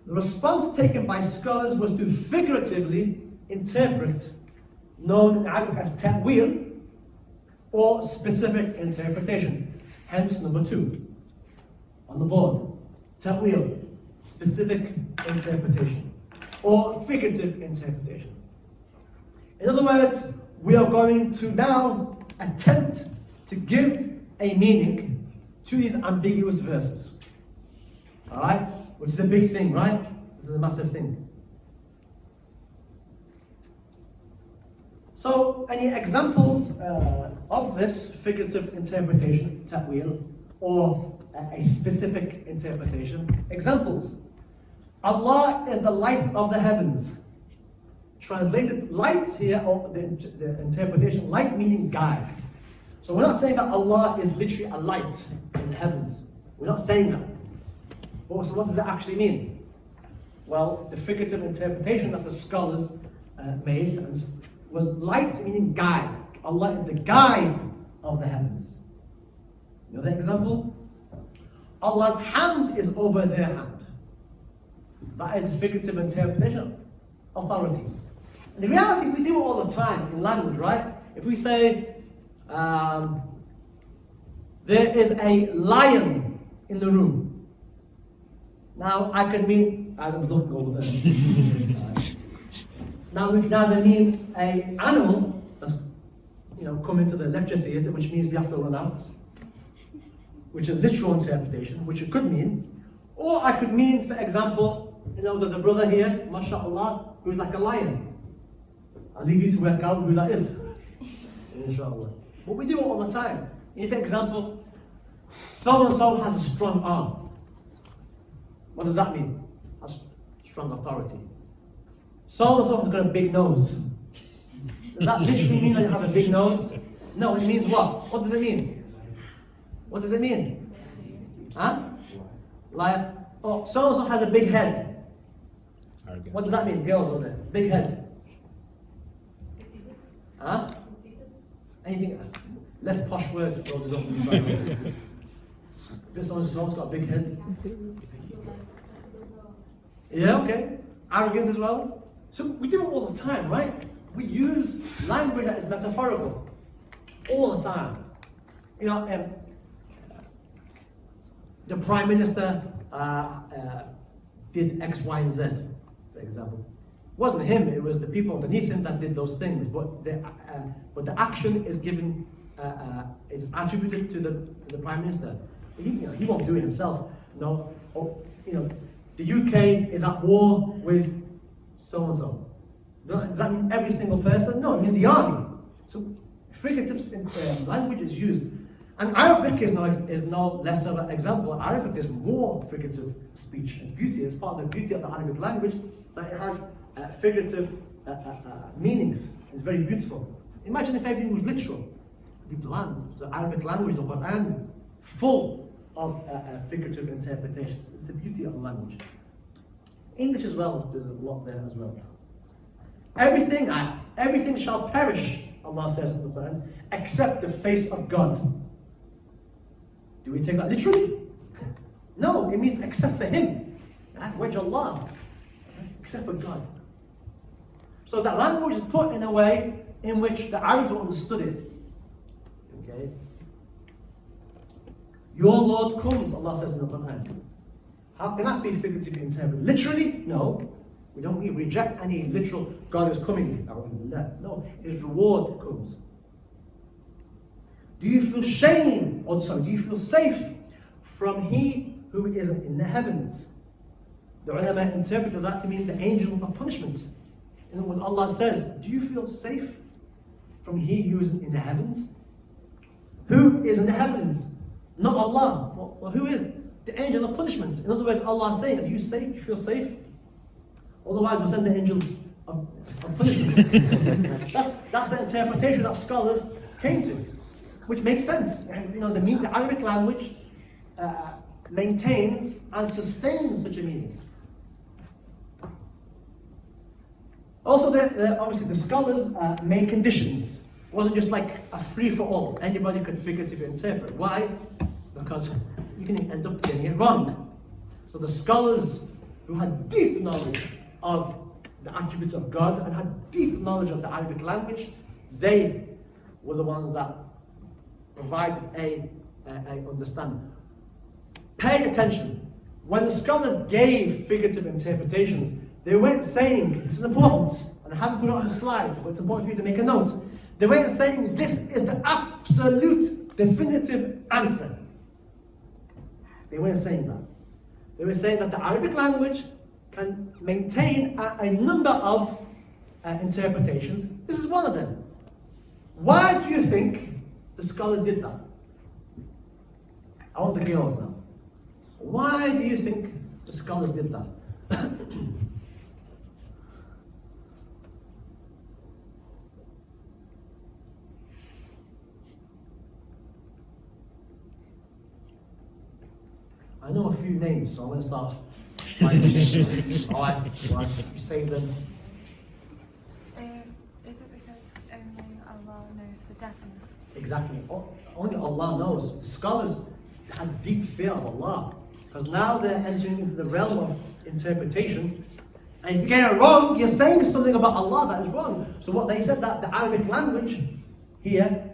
The response taken by scholars was to figuratively interpret, known in Arabic as ta'wil, or specific interpretation. Hence number 2 on the board. Ta'wil, specific interpretation, or figurative interpretation. In other words, we are going to now attempt to give a meaning to these ambiguous verses. Alright? Which is a big thing, right? This is a massive thing. So, any examples of this figurative interpretation, ta'wil, or a specific interpretation? Examples. Allah is the light of the heavens. Translated light here, or the interpretation, light meaning guide. So we're not saying that Allah is literally a light in the heavens. We're not saying that. So what does that actually mean? Well, the figurative interpretation that the scholars made was light meaning guide. Allah is the guide of the heavens. Another example? Allah's hand is over their hand. That is a figurative interpretation. Authority. And the reality, we do it all the time in language, right? If we say, there is a lion in the room. Now I could mean, I was looking over there. Now we can either mean an animal that's come into the lecture theatre, which means we have to run out, which is literal interpretation, which it could mean. Or I could mean, for example, there's a brother here, mashallah, who's like a lion. I'll leave you to work out who that is, inshallah. But we do it all the time. For example, so-and-so has a strong arm. What does that mean? Has strong authority. So-and-so has got a big nose. Does that literally mean that you have a big nose? No, it means what? What does it mean? What does it mean? Huh? Like, so-and-so has a big head. What does that mean? Girls on there. Big head. Huh? Anything? Less posh words for those who don't understand. If someone's got a big head. Yeah, okay. Arrogant as well. So we do it all the time, right? We use language that is metaphorical all the time. You know, the Prime Minister did X, Y, and Z, for example. It wasn't him, it was the people underneath him that did those things, but the action is given, is attributed to the Prime Minister. He won't do it himself. No, or, the UK is at war with so-and-so. Does that mean every single person? No, it means the army. So figurative language is used. And Arabic is no less of an example. Arabic is more figurative speech and beauty. It's part of the beauty of the Arabic language that it has figurative meanings. It's very beautiful. Imagine if everything was literal. It'd be bland. The Arabic language, the Quran, full of figurative interpretations. It's the beauty of the language. English as well, there's a lot there as well. Everything shall perish, Allah says in the Quran, except the face of God. Do we take that literally? No, it means except for Him. Which Allah, except for God. So that language is put in a way in which the Arabs understood it. Okay? Your Lord comes, Allah says in the Quran. How can that be figuratively interpreted? Literally? No. We reject any literal God is coming. No, His reward comes. Do you feel shame? Do you feel safe from He who is in the heavens? The ulama interpreted that to mean the angel of punishment. And when Allah says, do you feel safe from He who is in the heavens? Who is in the heavens? Not Allah. Well, who is? The angel of punishment. In other words, Allah is saying, are you safe? You feel safe? Otherwise, we'll send the angel of punishment. That's the interpretation that scholars came to, which makes sense. And the Arabic language maintains and sustains such a meaning. Also, obviously, the scholars made conditions. It wasn't just like a free-for-all. Anybody could figuratively interpret. Why? Because you can end up getting it wrong. So the scholars who had deep knowledge of the attributes of God and had deep knowledge of the Arabic language, they were the ones that provided a understanding. Pay attention. When the scholars gave figurative interpretations, they weren't saying, this is important, and I haven't put it on the slide, but it's important for you to make a note. They weren't saying, this is the absolute, definitive answer. They weren't saying that. They were saying that the Arabic language can maintain a number of interpretations. This is one of them. Why do you think the scholars did that? I want the girls now. Why do you think the scholars did that? I know a few names, so I'm going to start. Alright, you say them. Is it because only Allah knows for definite? Exactly. Only Allah knows. Scholars had deep fear of Allah, because now they're entering into the realm of interpretation. And if you get it wrong, you're saying something about Allah that is wrong. So what they said, that the Arabic language here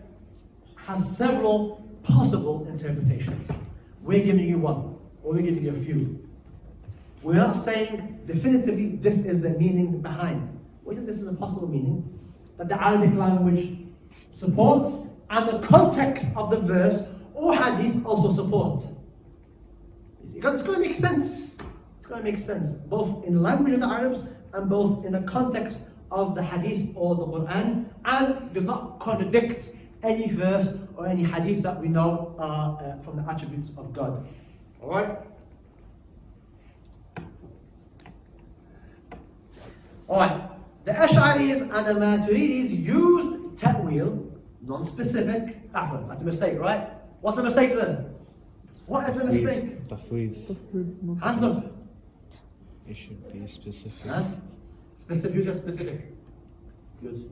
has several possible interpretations. We're giving you one, or we're giving you a few. We're not saying definitively this is the meaning behind. We think this is a possible meaning that the Arabic language supports, and the context of the verse or hadith also supports. It's going to make sense. It's going to make sense, both in the language of the Arabs and both in the context of the hadith or the Quran, and does not contradict any verse or any hadith that we know from the attributes of God. Alright? Alright. The Ash'aris and the Maturidis used ta'wil, non-specific. That's a mistake, right? What's the mistake then? What is the mistake? Tafweed. Hands up. It should be specific. Huh? Specific, use a specific. Good.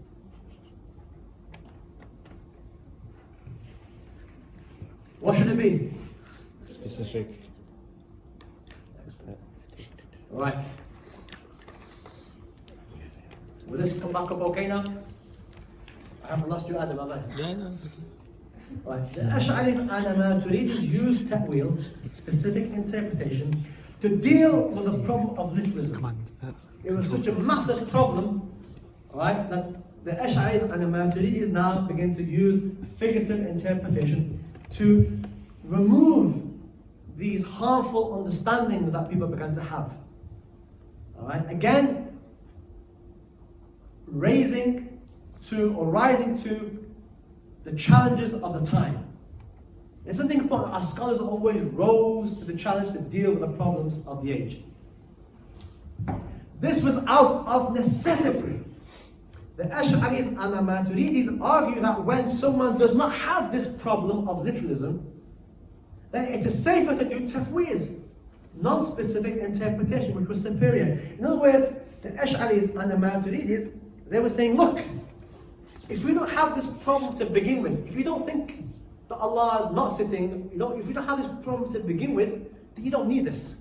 What should it be? Specific. Right. Will this come back up okay now? I haven't lost you, Adam, have I? No. Right. The Ash'aris and Maturidis use ta'wil, specific interpretation, to deal with the problem of literalism. It was such a massive problem, right, that the Ash'aris and the Maturidis now begin to use figurative interpretation to remove these harmful understandings that people began to have. Alright, again, rising to the challenges of the time. It's something important. Our scholars always rose to the challenge to deal with the problems of the age. This was out of necessity. The Ash'aris and the Maturidis argue that when someone does not have this problem of literalism, then it is safer to do tafweed, non-specific interpretation, which was superior. In other words, the Ash'aris and the Maturidis, they were saying, look, if we don't have this problem to begin with, if you don't think that Allah is not sitting, if you don't have this problem to begin with, then you don't need this.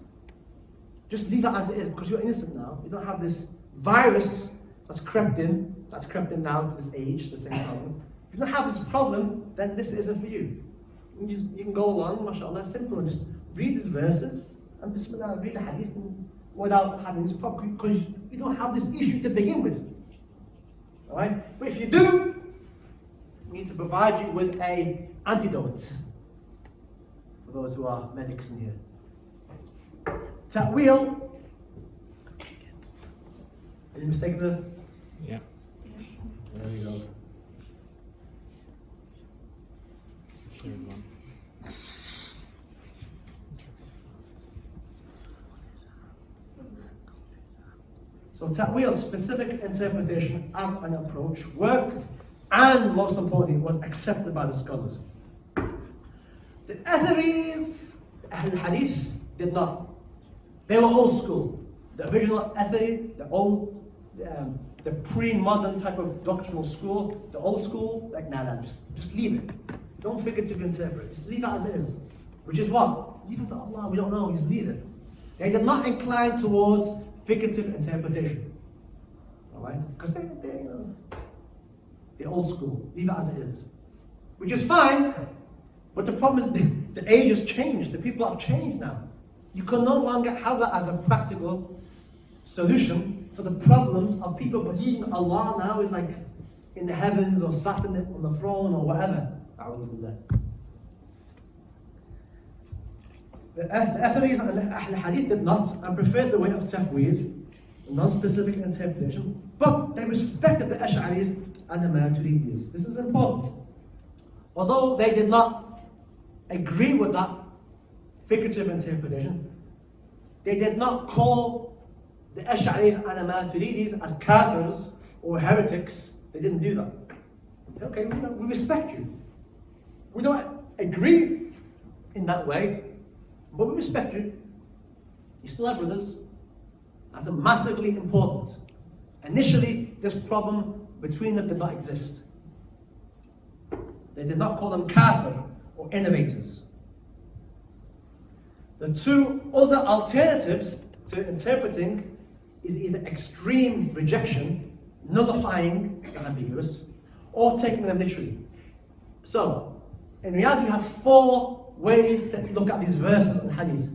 Just leave it as it is, because you're innocent now. You don't have this virus that's crept in now to this age, the same problem. If you don't have this problem, then this isn't for you. You can go along, mashallah, simple, and just read these verses, and bismillah, read the hadith without having this problem, because you don't have this issue to begin with. Alright? But if you do, we need to provide you with an antidote. For those who are medics in here. Ta'wil. Any mistake there? Yeah. There we go. Third one. So ta'wil, specific interpretation as an approach, worked and most importantly was accepted by the scholars. The Atharis, Ahl Hadith, did not. They were old school. The original Athari, the pre-modern type of doctrinal school, the old school, like nah, just leave it. Don't figuratively interpret. Just leave it as it is. Which is what? Leave it to Allah. We don't know. Just leave it. They did not incline towards figurative interpretation. Alright? Because they're old school. Leave it as it is. Which is fine, but the problem is the age has changed. The people have changed now. You can no longer have that as a practical solution to the problems of people believing Allah now is like in the heavens or sat on the throne or whatever. The Atharis and the Ahl Hadith did not and preferred the way of tafweed, non-specific interpretation, but they respected the Ash'aris and the Maturidis. This is important. Although they did not agree with that figurative interpretation, they did not call the Ash'aris and the Maturidis as kafirs or heretics. They didn't do that. Okay, we respect you. We don't agree in that way, but we respect you. You still are brothers. That's massively important. Initially, this problem between them did not exist. They did not call them kafir or innovators. The two other alternatives to interpreting is either extreme rejection, nullifying the ambiguous, or taking them literally. So, in reality, you have four ways to look at these verses and hadith.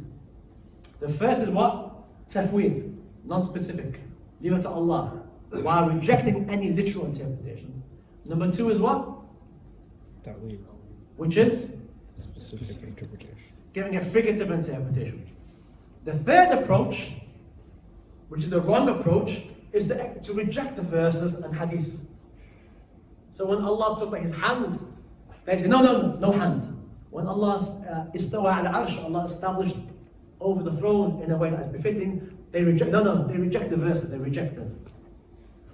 The first is what? Tafweed, non-specific. Leave it to Allah, while rejecting any literal interpretation. Number two is what? Ta'wil. Which is? Specific interpretation. Giving a figurative interpretation. The third approach, which is the wrong approach, is to reject the verses and hadith. So when Allah talked about His hand, they say, no hand. When Allah istawa ala arsh, Allah established over the throne in a way that is befitting, they reject the verses, they reject them.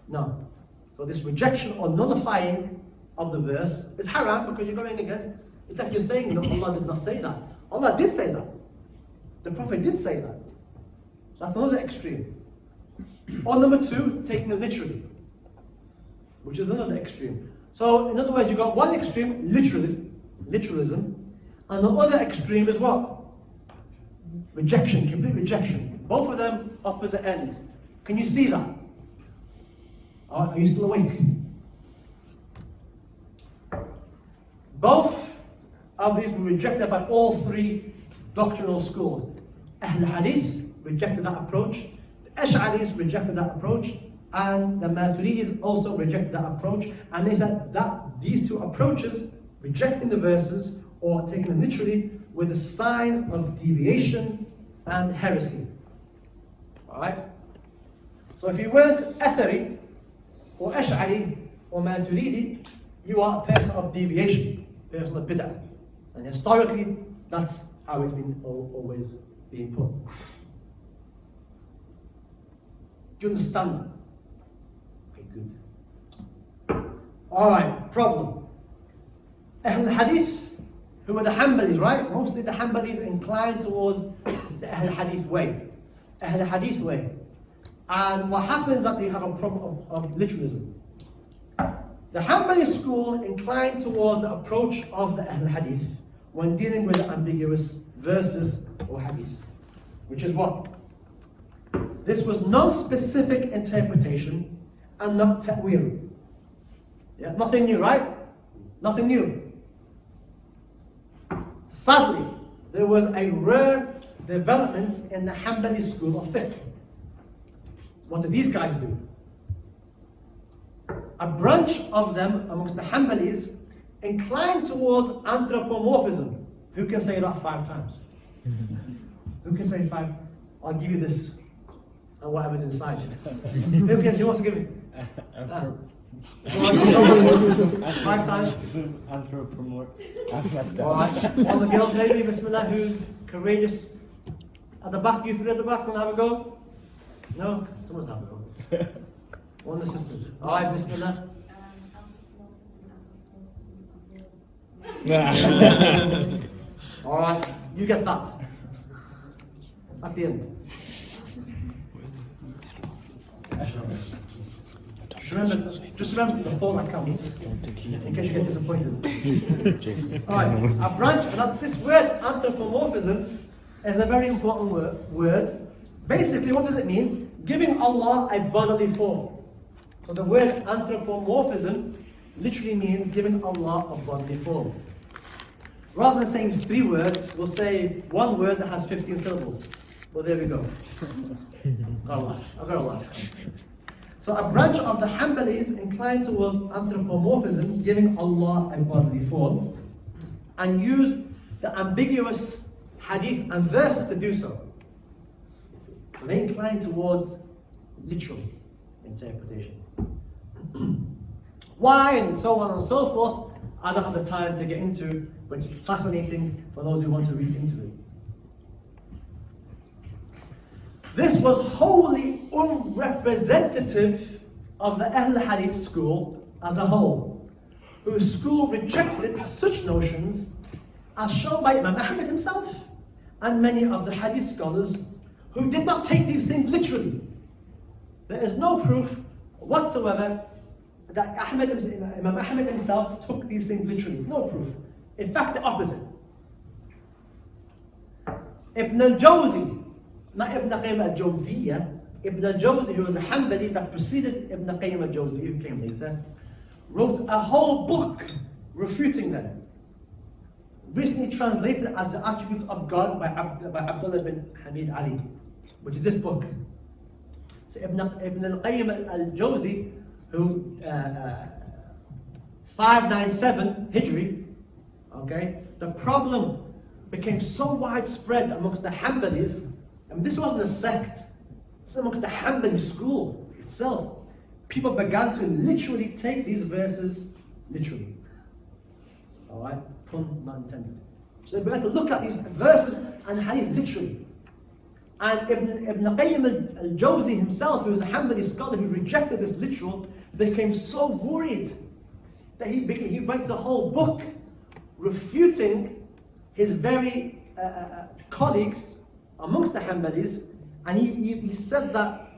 No. So this rejection or nullifying of the verse is haram because you're going against, it's like you're saying, Allah did not say that. Allah did say that. The Prophet did say that. That's another extreme. Or number two, taking it literally, which is another extreme. So in other words, you've got one extreme, literalism, and the other extreme is what? Rejection, complete rejection. Both of them opposite ends. Can you see that? Are you still awake? Both of these were rejected by all three doctrinal schools. Ahl Hadith rejected that approach, the Ash'aris rejected that approach, and the Maturidis also rejected that approach. And they said that these two approaches, rejecting the verses or taking them literally, were the signs of deviation and heresy. Alright? So if you weren't Athari, or Ash'ari, or Maturidi, you are a person of deviation, a person of bid'ah. And historically, that's how it's been always being put. Do you understand that? Okay, good. Alright, problem. Ahl Hadith, who are the Hanbalis, right? Mostly the Hanbalis inclined towards the Ahl Hadith way. Ahl Hadith way. And what happens is that they have a problem of literalism. The Hanbali school inclined towards the approach of the Ahl Hadith when dealing with ambiguous verses or hadith, which is what? This was non-specific interpretation and not ta'wil. Yeah, nothing new, right? Nothing new. Sadly, there was a rare development in the Hanbali school of fiqh. What did these guys do? A branch of them amongst the Hanbalis inclined towards anthropomorphism. Who can say that 5 times? Who can say 5? I'll give you this and whatever's inside. Who wants to give it? 5 times. Alright, all the girls maybe, Bismillah, who's courageous. At the back, you 3 at the back, want to have a go? No? Someone's have a go. One of the sisters. Alright, Bismillah. Alright, you get that. At the end. Just remember the fall that counts. In case you get disappointed. Alright, a branch, and this word anthropomorphism is a very important word. Basically, what does it mean? Giving Allah a bodily form. So the word anthropomorphism literally means giving Allah a bodily form. Rather than saying 3 words, we'll say 1 word that has 15 syllables. Well, there we go. I've got a laugh. So a branch of the Hanbalis inclined towards anthropomorphism, giving Allah a bodily form, and used the ambiguous hadith and verses to do so. So they incline towards literal interpretation. Why, and so on and so forth, I don't have the time to get into, but it's fascinating for those who want to read into it. This was wholly unrepresentative of the Ahl Hadith school as a whole, whose school rejected such notions as shown by Imam Ahmed himself and many of the Hadith scholars who did not take these things literally. There is no proof whatsoever that Imam Ahmed himself took these things literally. No proof. In fact, the opposite. Ibn al-Jawzi, not Ibn Qayyim al-Jawziyah, Ibn al-Jawzi, who was a Hanbali that preceded Ibn Qayyim al-Jawzi, who came later, wrote a whole book refuting them. Recently translated as The Attributes of God by Abdullah bin Hamid Ali, which is this book. So Ibn al-Qayyim al-Jawzi, who 597 Hijri, okay, the problem became so widespread amongst the Hanbalis. I mean, this wasn't a sect. This is amongst the Hanbali school itself. People began to literally take these verses literally. Alright? Pun not intended. So they began to look at these verses and hadith literally. And Ibn Qayyim al-Jawzi himself, who was a Hanbali scholar who rejected this literal, became so worried that he writes a whole book refuting his very colleagues amongst the Hanbalis, and he said that,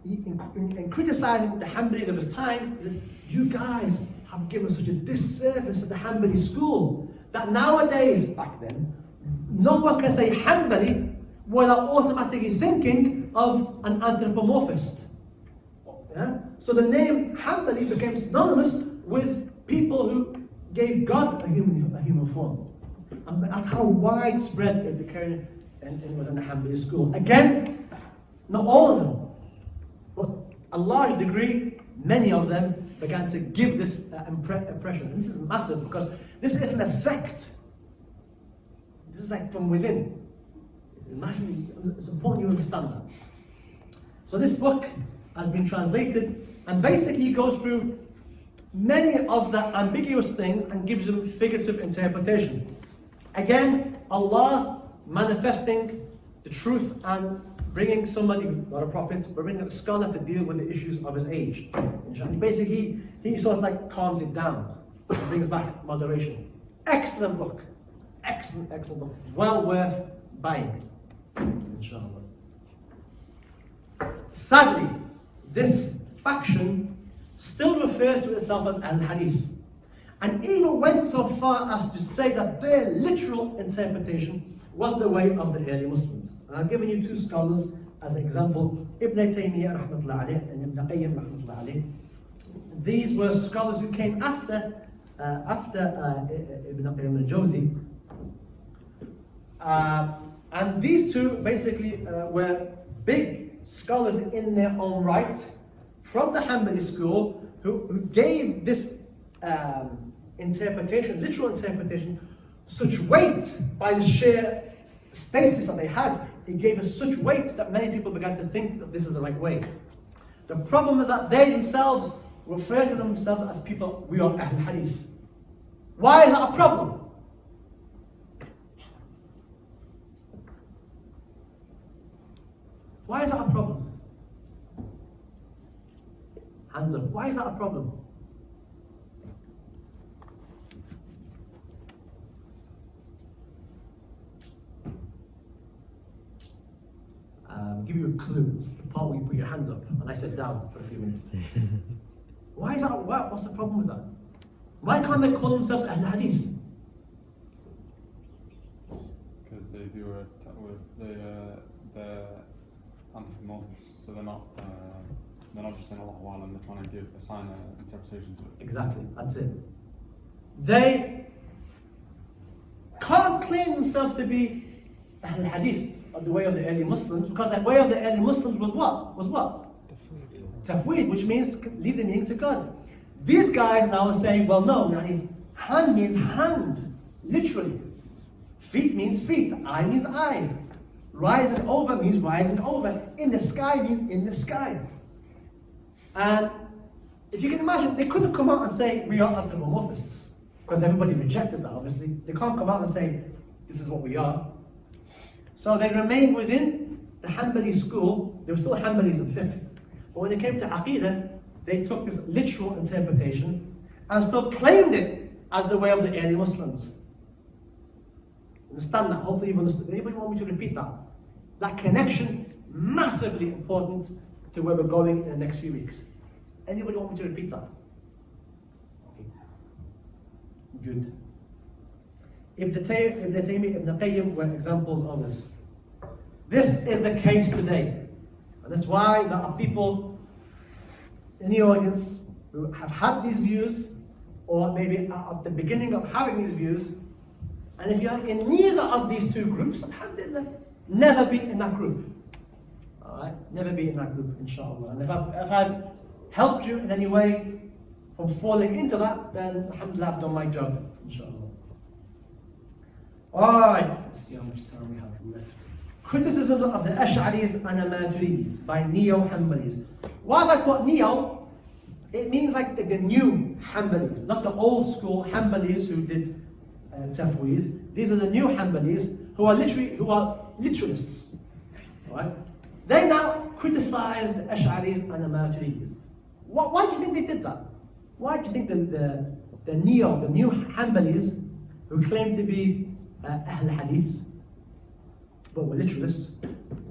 in criticizing the Hanbalis of his time, that you guys have given such a disservice to the Hanbali school that nowadays, back then, no one can say Hanbali without automatically thinking of an anthropomorphist. Yeah? So the name Hanbali became synonymous with people who gave God a human form. And that's how widespread it became within the Hanbali school. Again, not all of them, but a large degree, many of them began to give this impression. And this is massive because this isn't a sect. This is like from within. It's massive. It's important you understand that. So this book has been translated and basically goes through many of the ambiguous things and gives them figurative interpretation. Again, Allah manifesting the truth and bringing somebody, not a prophet, but bringing a scholar to deal with the issues of his age. And basically, he sort of like calms it down and brings back moderation. Excellent book. Excellent, excellent book. Well worth buying, inshallah. Sadly, this faction still refer to itself as Al-Hadith, and even went so far as to say that their literal interpretation was the way of the early Muslims. And I've given you two scholars as an example, Ibn Taymiyyah rahmatullah alayh and Ibn Qayyim rahmatullah alayh. These were scholars who came after Ibn Jawzi. And these two basically were big scholars in their own right from the Hanbali school who gave this interpretation, literal interpretation, such weight by the sheer status that they had. It gave us such weight that many people began to think that this is the right way. The problem is that they themselves refer to themselves as people, we are Ahl Hadith. Why is that a problem? Why is that a problem? Hands up. Why is that a problem? I'll give you a clue. It's the part where you put your hands up and I sit down for a few minutes. Why is that? What's the problem with that? Why can't they call themselves Ahl Hadith? Because they do they're anthropomorphists, so they're not just saying Allah while and they're trying to assign an interpretation to it. Exactly, that's it. They can't claim themselves to be Ahl Hadith, the way of the early Muslims, because the way of the early Muslims was what? Tafweed, which means leave the meaning to God. These guys now are saying, well, no, hand means hand, literally. Feet means feet, eye means eye. Rising over means rising over. In the sky means in the sky. And if you can imagine, they couldn't come out and say, we are anthropomorphists, because everybody rejected that, obviously. They can't come out and say, this is what we are. So they remained within the Hanbali school. They were still Hanbalis in fiqh. But when it came to Aqidah, they took this literal interpretation and still claimed it as the way of the early Muslims. Understand that? Hopefully you've understood. Anybody want me to repeat that? That connection, massively important to where we're going in the next few weeks. Anybody want me to repeat that? Okay. Good. Ibn Taymiyyah, Ibn Qayyim were examples of this. This is the case today. And that's why there are people in the audience who have had these views, or maybe are at the beginning of having these views. And if you're in neither of these two groups, alhamdulillah, never be in that group. Alright? Never be in that group, inshallah. And if I've helped you in any way from falling into that, then alhamdulillah, I've done my job, inshallah. Alright, let's see how much time we have left. Criticisms of the Ash'aris and the Maturidis by Neo-Hanbalis. Why have I put Neo? It means like the new Hanbalis, not the old school Hanbalis who did Tafweed. These are the new Hanbalis who are literalists. Right? They now criticize the Ash'aris and the Maturidis. Why do you think they did that? Why do you think the new Hanbalis who claim to be Ahl Hadith, but were literalists,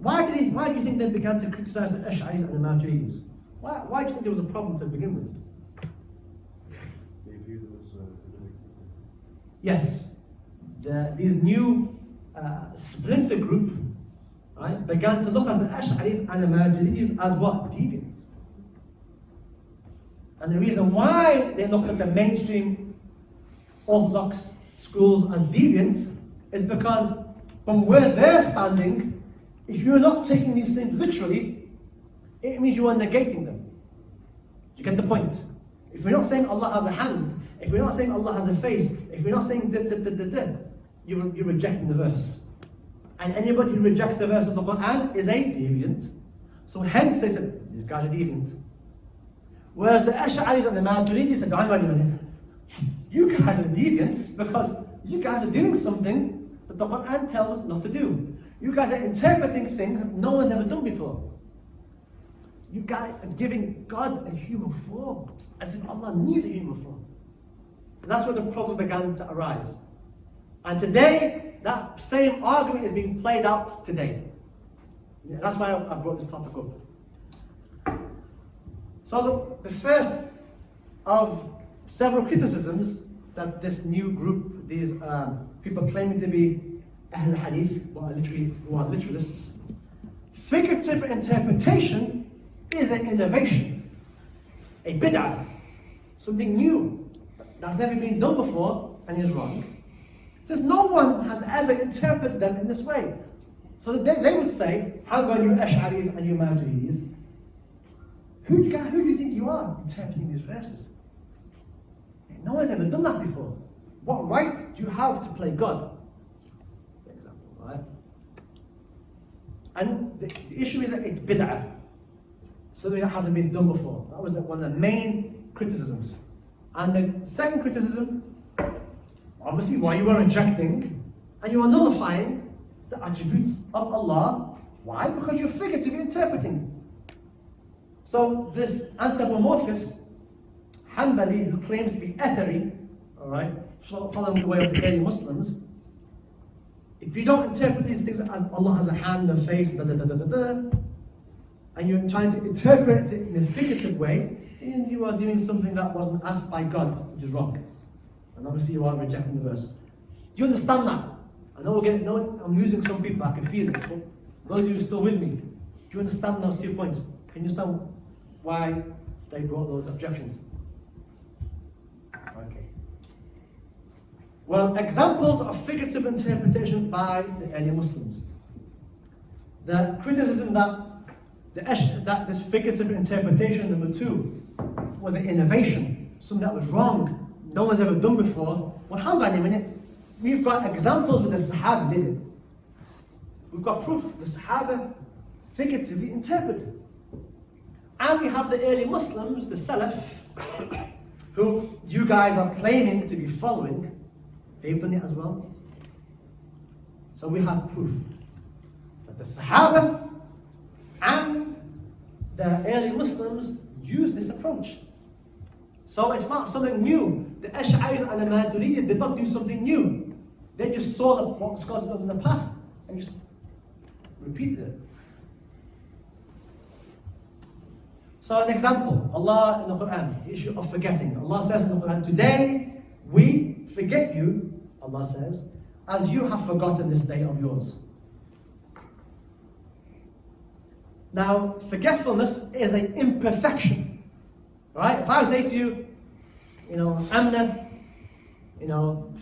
why do you think they began to criticize the Ash'aris and the Maturidis? Why do you think there was a problem to begin with? They viewed it as Yes, these new splinter group, right, began to look at the Ash'aris and the Maturidis as what? Deviants. And the reason why they looked at the mainstream Orthodox schools as deviants is because from where they're standing, if you're not taking these things literally, it means you are negating them. You get the point? If we're not saying Allah has a hand, if we're not saying Allah has a face, if we're not saying you're rejecting the verse. And anybody who rejects the verse of the Quran is a deviant. So hence they said, these guys are deviant. Whereas the Ash'aris and the Maturidis said, wait a minute, you guys are deviants because you guys are doing something that the Quran tells us not to do. You guys are interpreting things that no one's ever done before. You guys are giving God a human form, as if Allah needs a human form. And that's where the problem began to arise. And today, that same argument is being played out today. Yeah, that's why I brought this topic up. So the first of several criticisms that this new group, these people claiming to be Ahl Hadith, who are literalists, figurative interpretation is an innovation, a bid'ah, something new that's never been done before and is wrong. It says no one has ever interpreted them in this way. So they would say, how about you Ash'aris and you Maturidis? Who do you think you are interpreting these verses? No one's ever done that before. What right do you have to play God? For example, right? And the issue is that it's bid'ah. Something that hasn't been done before. That was one of the main criticisms. And the second criticism, obviously why you are rejecting and you are nullifying the attributes of Allah. Why? Because you're figuratively interpreting. So this anthropomorphist, Hanbali, who claims to be ethery, alright, following the way of the early Muslims, if you don't interpret these things as Allah has a hand and face, and you're trying to interpret it in a figurative way, then you are doing something that wasn't asked by God, which is wrong. And obviously you are rejecting the verse. Do you understand that? I know I'm losing some people, I can feel it, but those of you who are still with me, do you understand those 2 points? Can you understand why they brought those objections? Okay. Well, examples of figurative interpretation by the early Muslims. The criticism that this figurative interpretation, number 2, was an innovation, something that was wrong, no one's ever done before. Well, hang on a minute. We've got examples where the Sahaba did it. We've got proof the Sahaba figuratively interpreted. And we have the early Muslims, the Salaf, who you guys are claiming to be following. They've done it as well. So we have proof that the Sahaba and the early Muslims use this approach. So it's not something new. The Ash'ari and the Maturidis did not do something new. They just saw what the scholars done in the past and just repeated it. So an example, Allah in the Quran, the issue of forgetting. Allah says in the Quran, today we forget you, Allah says, as you have forgotten this day of yours. Now, forgetfulness is an imperfection. Right? If I would say to you, Amna,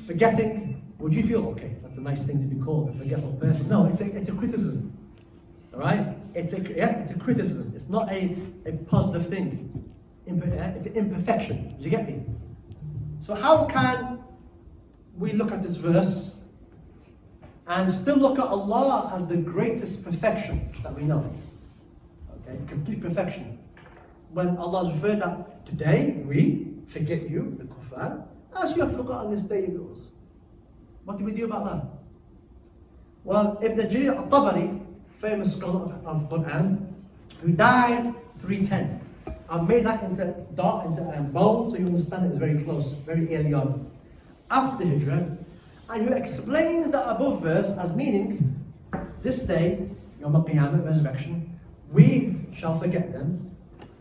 forgetting, would you feel okay? That's a nice thing to be called, a forgetful person. No, it's a criticism. Alright? It's a criticism. It's not a positive thing. It's an imperfection. Do you get me? So how can we look at this verse and still look at Allah as the greatest perfection that we know? Okay, complete perfection. When Allah has referred that today we forget you, the kuffar, as you have forgotten this day of yours. What do we do about that? Well, Ibn Jarir al-Tabari, famous scholar of Quran, who died 310. I've made that into bold so you understand it is very close, very early on, after the Hijrah, and who explains that above verse as meaning, this day, Yawm al-Qiyamah, resurrection, we shall forget them,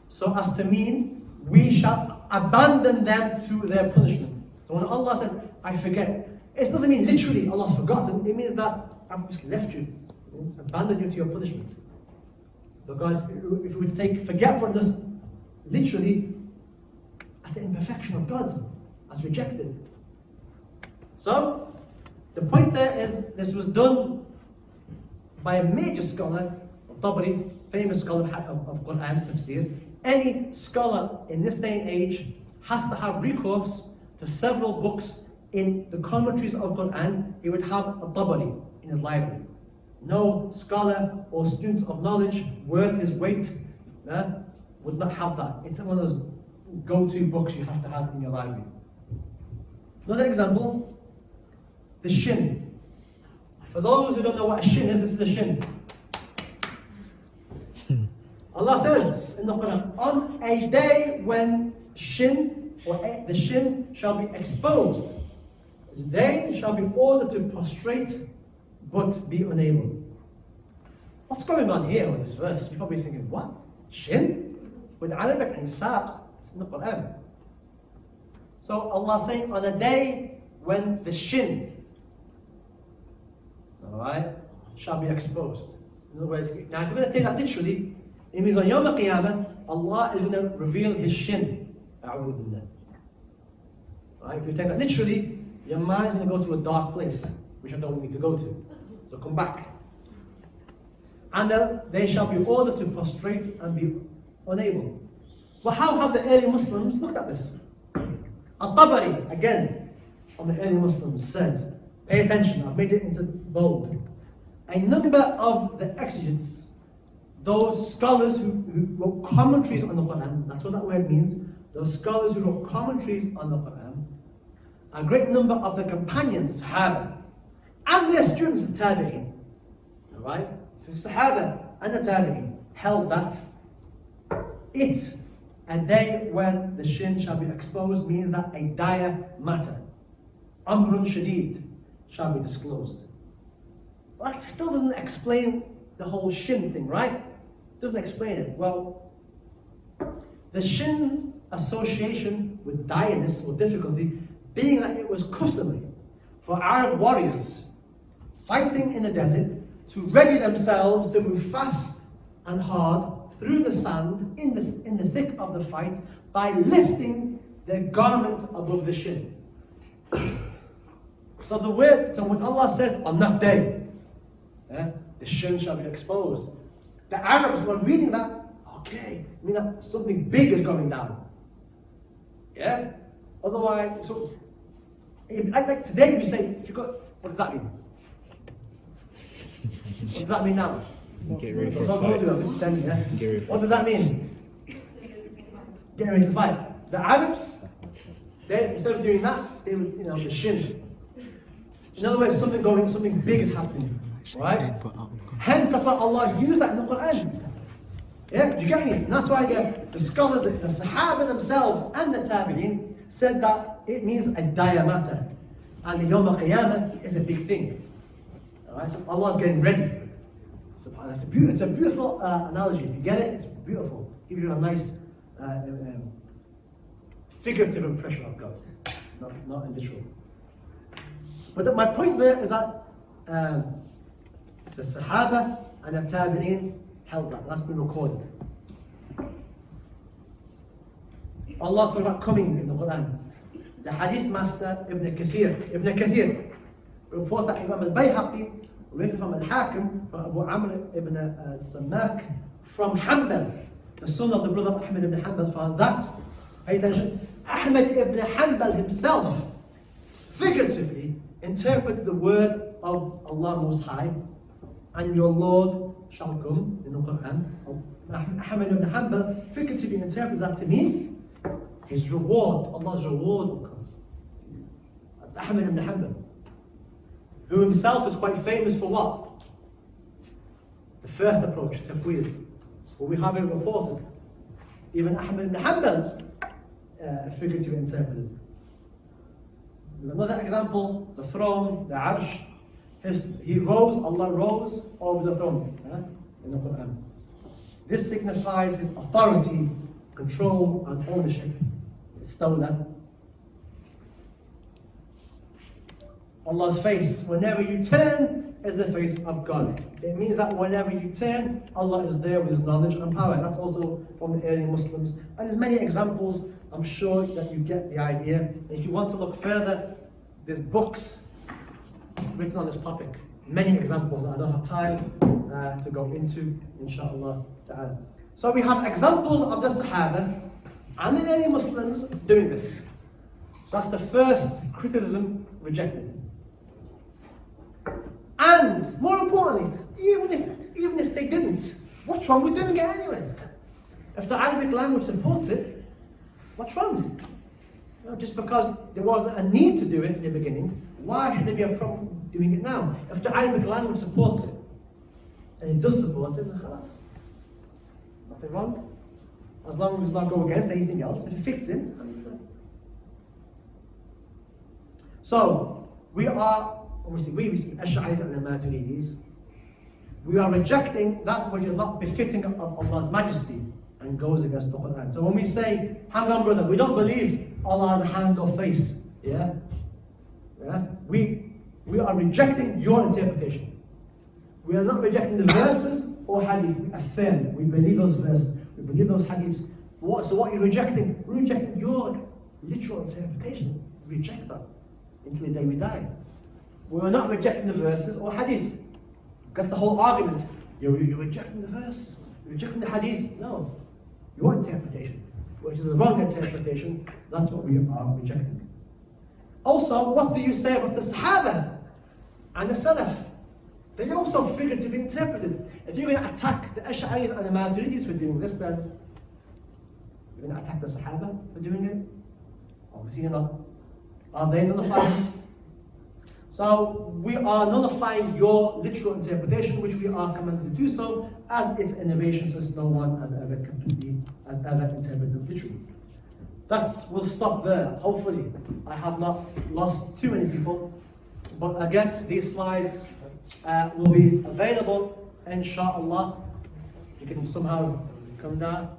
so as to mean we shall abandon them to their punishment. So when Allah says, I forget, it doesn't mean literally Allah's forgotten, it means that I've just left you, abandoned you to your punishment. Because if we take forgetfulness literally, that's an imperfection of God, as rejected. So, the point there is, this was done by a major scholar, Tabari, famous scholar of Quran Tafsir. Any scholar in this day and age has to have recourse to several books in the commentaries of Quran. He would have a Tabari in his library. No scholar or student of knowledge worth his weight would not have that. It's one of those go-to books you have to have in your library. Another example, the shin. For those who don't know what a shin is, this is a shin. Allah says in the Quran, on a day when the shin shall be exposed, they shall be ordered to prostrate but be unable. What's going on here in this verse? You're probably thinking, what? Shin? With Arabic and Saq, it's in the Quran. So Allah saying on a day when the shin, alright, shall be exposed. In other words, now if you're going to take that literally, it means on Yawm al-Qiyamah, Allah is going to reveal His shin. A'udhu billah. Right? If you take that literally, your mind is going to go to a dark place, which I don't want you to go to. So come back. And they shall be ordered to prostrate and be unable. Well, how have the early Muslims looked at this? Al-Tabari, again, from the early Muslims, says, pay attention, I've made it into bold. A number of the exegetes, those scholars who wrote commentaries on the Quran, that's what that word means, those scholars who wrote commentaries on the Quran, a great number of the companions, Sahaba, and their students, the Tabi'in, alright? The Sahaba and the Tabi'in held that a day when the shin shall be exposed means that a dire matter, Amrun Shadid, shall be disclosed. Well, that still doesn't explain the whole shin thing, right? Doesn't explain it. Well, the shin's association with direness or difficulty being that it was customary for Arab warriors fighting in the desert to ready themselves to move fast and hard through the sand in the thick of the fight by lifting their garments above the shin. So when Allah says on that day, the shin shall be exposed, the Arabs were reading that, okay, I mean that something big is going down. Yeah? Otherwise, so like today we say, if you got, what does that mean? What does that mean now? Get ready for a Don't fight. do that, pretend, yeah? Get ready for What does that mean? Get ready to fight. The Arabs, they instead of doing that, they would, the shin. In other words, something big is happening, right? Hence, that's why Allah used that in the Quran. Yeah, do you get me? And that's why the scholars, the Sahaba themselves and the Tabi'in said that it means a dire matter. And the Yawm al-Qiyamah is a big thing. Alright, so Allah is getting ready. It's a beautiful analogy. If you get it, it's beautiful. Gives you a nice figurative impression of God, not literal. But my point there is that the Sahaba and the Tabi'in held that. That's been recorded. Allah talks about coming in the Quran. The Hadith master Ibn Kathir reports that Imam al-Bayhaqi related from al-Hakim, from Abu Amr ibn Samak, from Hanbal, the son of the brother Ahmad ibn Hanbal's father. That, pay attention, Ahmad ibn Hanbal himself figuratively interpreted the word of Allah Most High, and your Lord shall come in the Quran. Ahmad ibn Hanbal figuratively interpreted that to mean his reward, Allah's reward will come. That's Ahmad ibn Hanbal, who himself is quite famous for what? The first approach, tafweed. Well, we have it reported. Even Ahmad ibn Hanbal figuratively interpreted. Another example, the throne, the arsh. Allah rose over the throne in the Quran. This signifies His authority, control, and ownership. Istawla. Allah's face, whenever you turn, is the face of God. It means that whenever you turn, Allah is there with His knowledge and power. That's also from the early Muslims. And there's many examples. I'm sure that you get the idea. And if you want to look further, there's books written on this topic. Many examples that I don't have time to go into, inshallah ta'ala. So we have examples of the Sahaba and the early Muslims doing this. So that's the first criticism rejected. And more importantly, even if they didn't, what's wrong with doing it anyway? If the Arabic language supports it, what's wrong? Just because there wasn't a need to do it in the beginning, why should there be a problem doing it now? If the Arabic language supports it, and it does support it, then khalas. Nothing wrong. As long as it does not go against anything else, if it fits in, alhamdulillah. So, we see Ash'aris and the Maturidis. We are rejecting that which is not befitting of Allah's majesty and goes against the Quran. So when we say, hang on brother, we don't believe Allah has a hand or face. Yeah? We are rejecting your interpretation. We are not rejecting the verses or hadith. We affirm. We believe those verses. We believe those hadiths. So what you're rejecting? We're rejecting your literal interpretation. We reject that until the day we die. We're not rejecting the verses or hadith. That's the whole argument. You're rejecting the verse. You're rejecting the hadith. No. Your interpretation, which is the wrong interpretation, that's what we are rejecting. Also, what do you say about the Sahaba and the Salaf? They also figuratively interpreted. If you're going to attack the Ash'aris and the Maturidis for doing this, then you're going to attack the Sahaba for doing it? Obviously you're not. Are they nullifiers? So we are nullifying your literal interpretation, which we are commanded to do so, as it's innovation, since no one has ever interpreted literally. We'll stop there. Hopefully, I have not lost too many people. But again, these slides will be available, inshallah. You can somehow come down.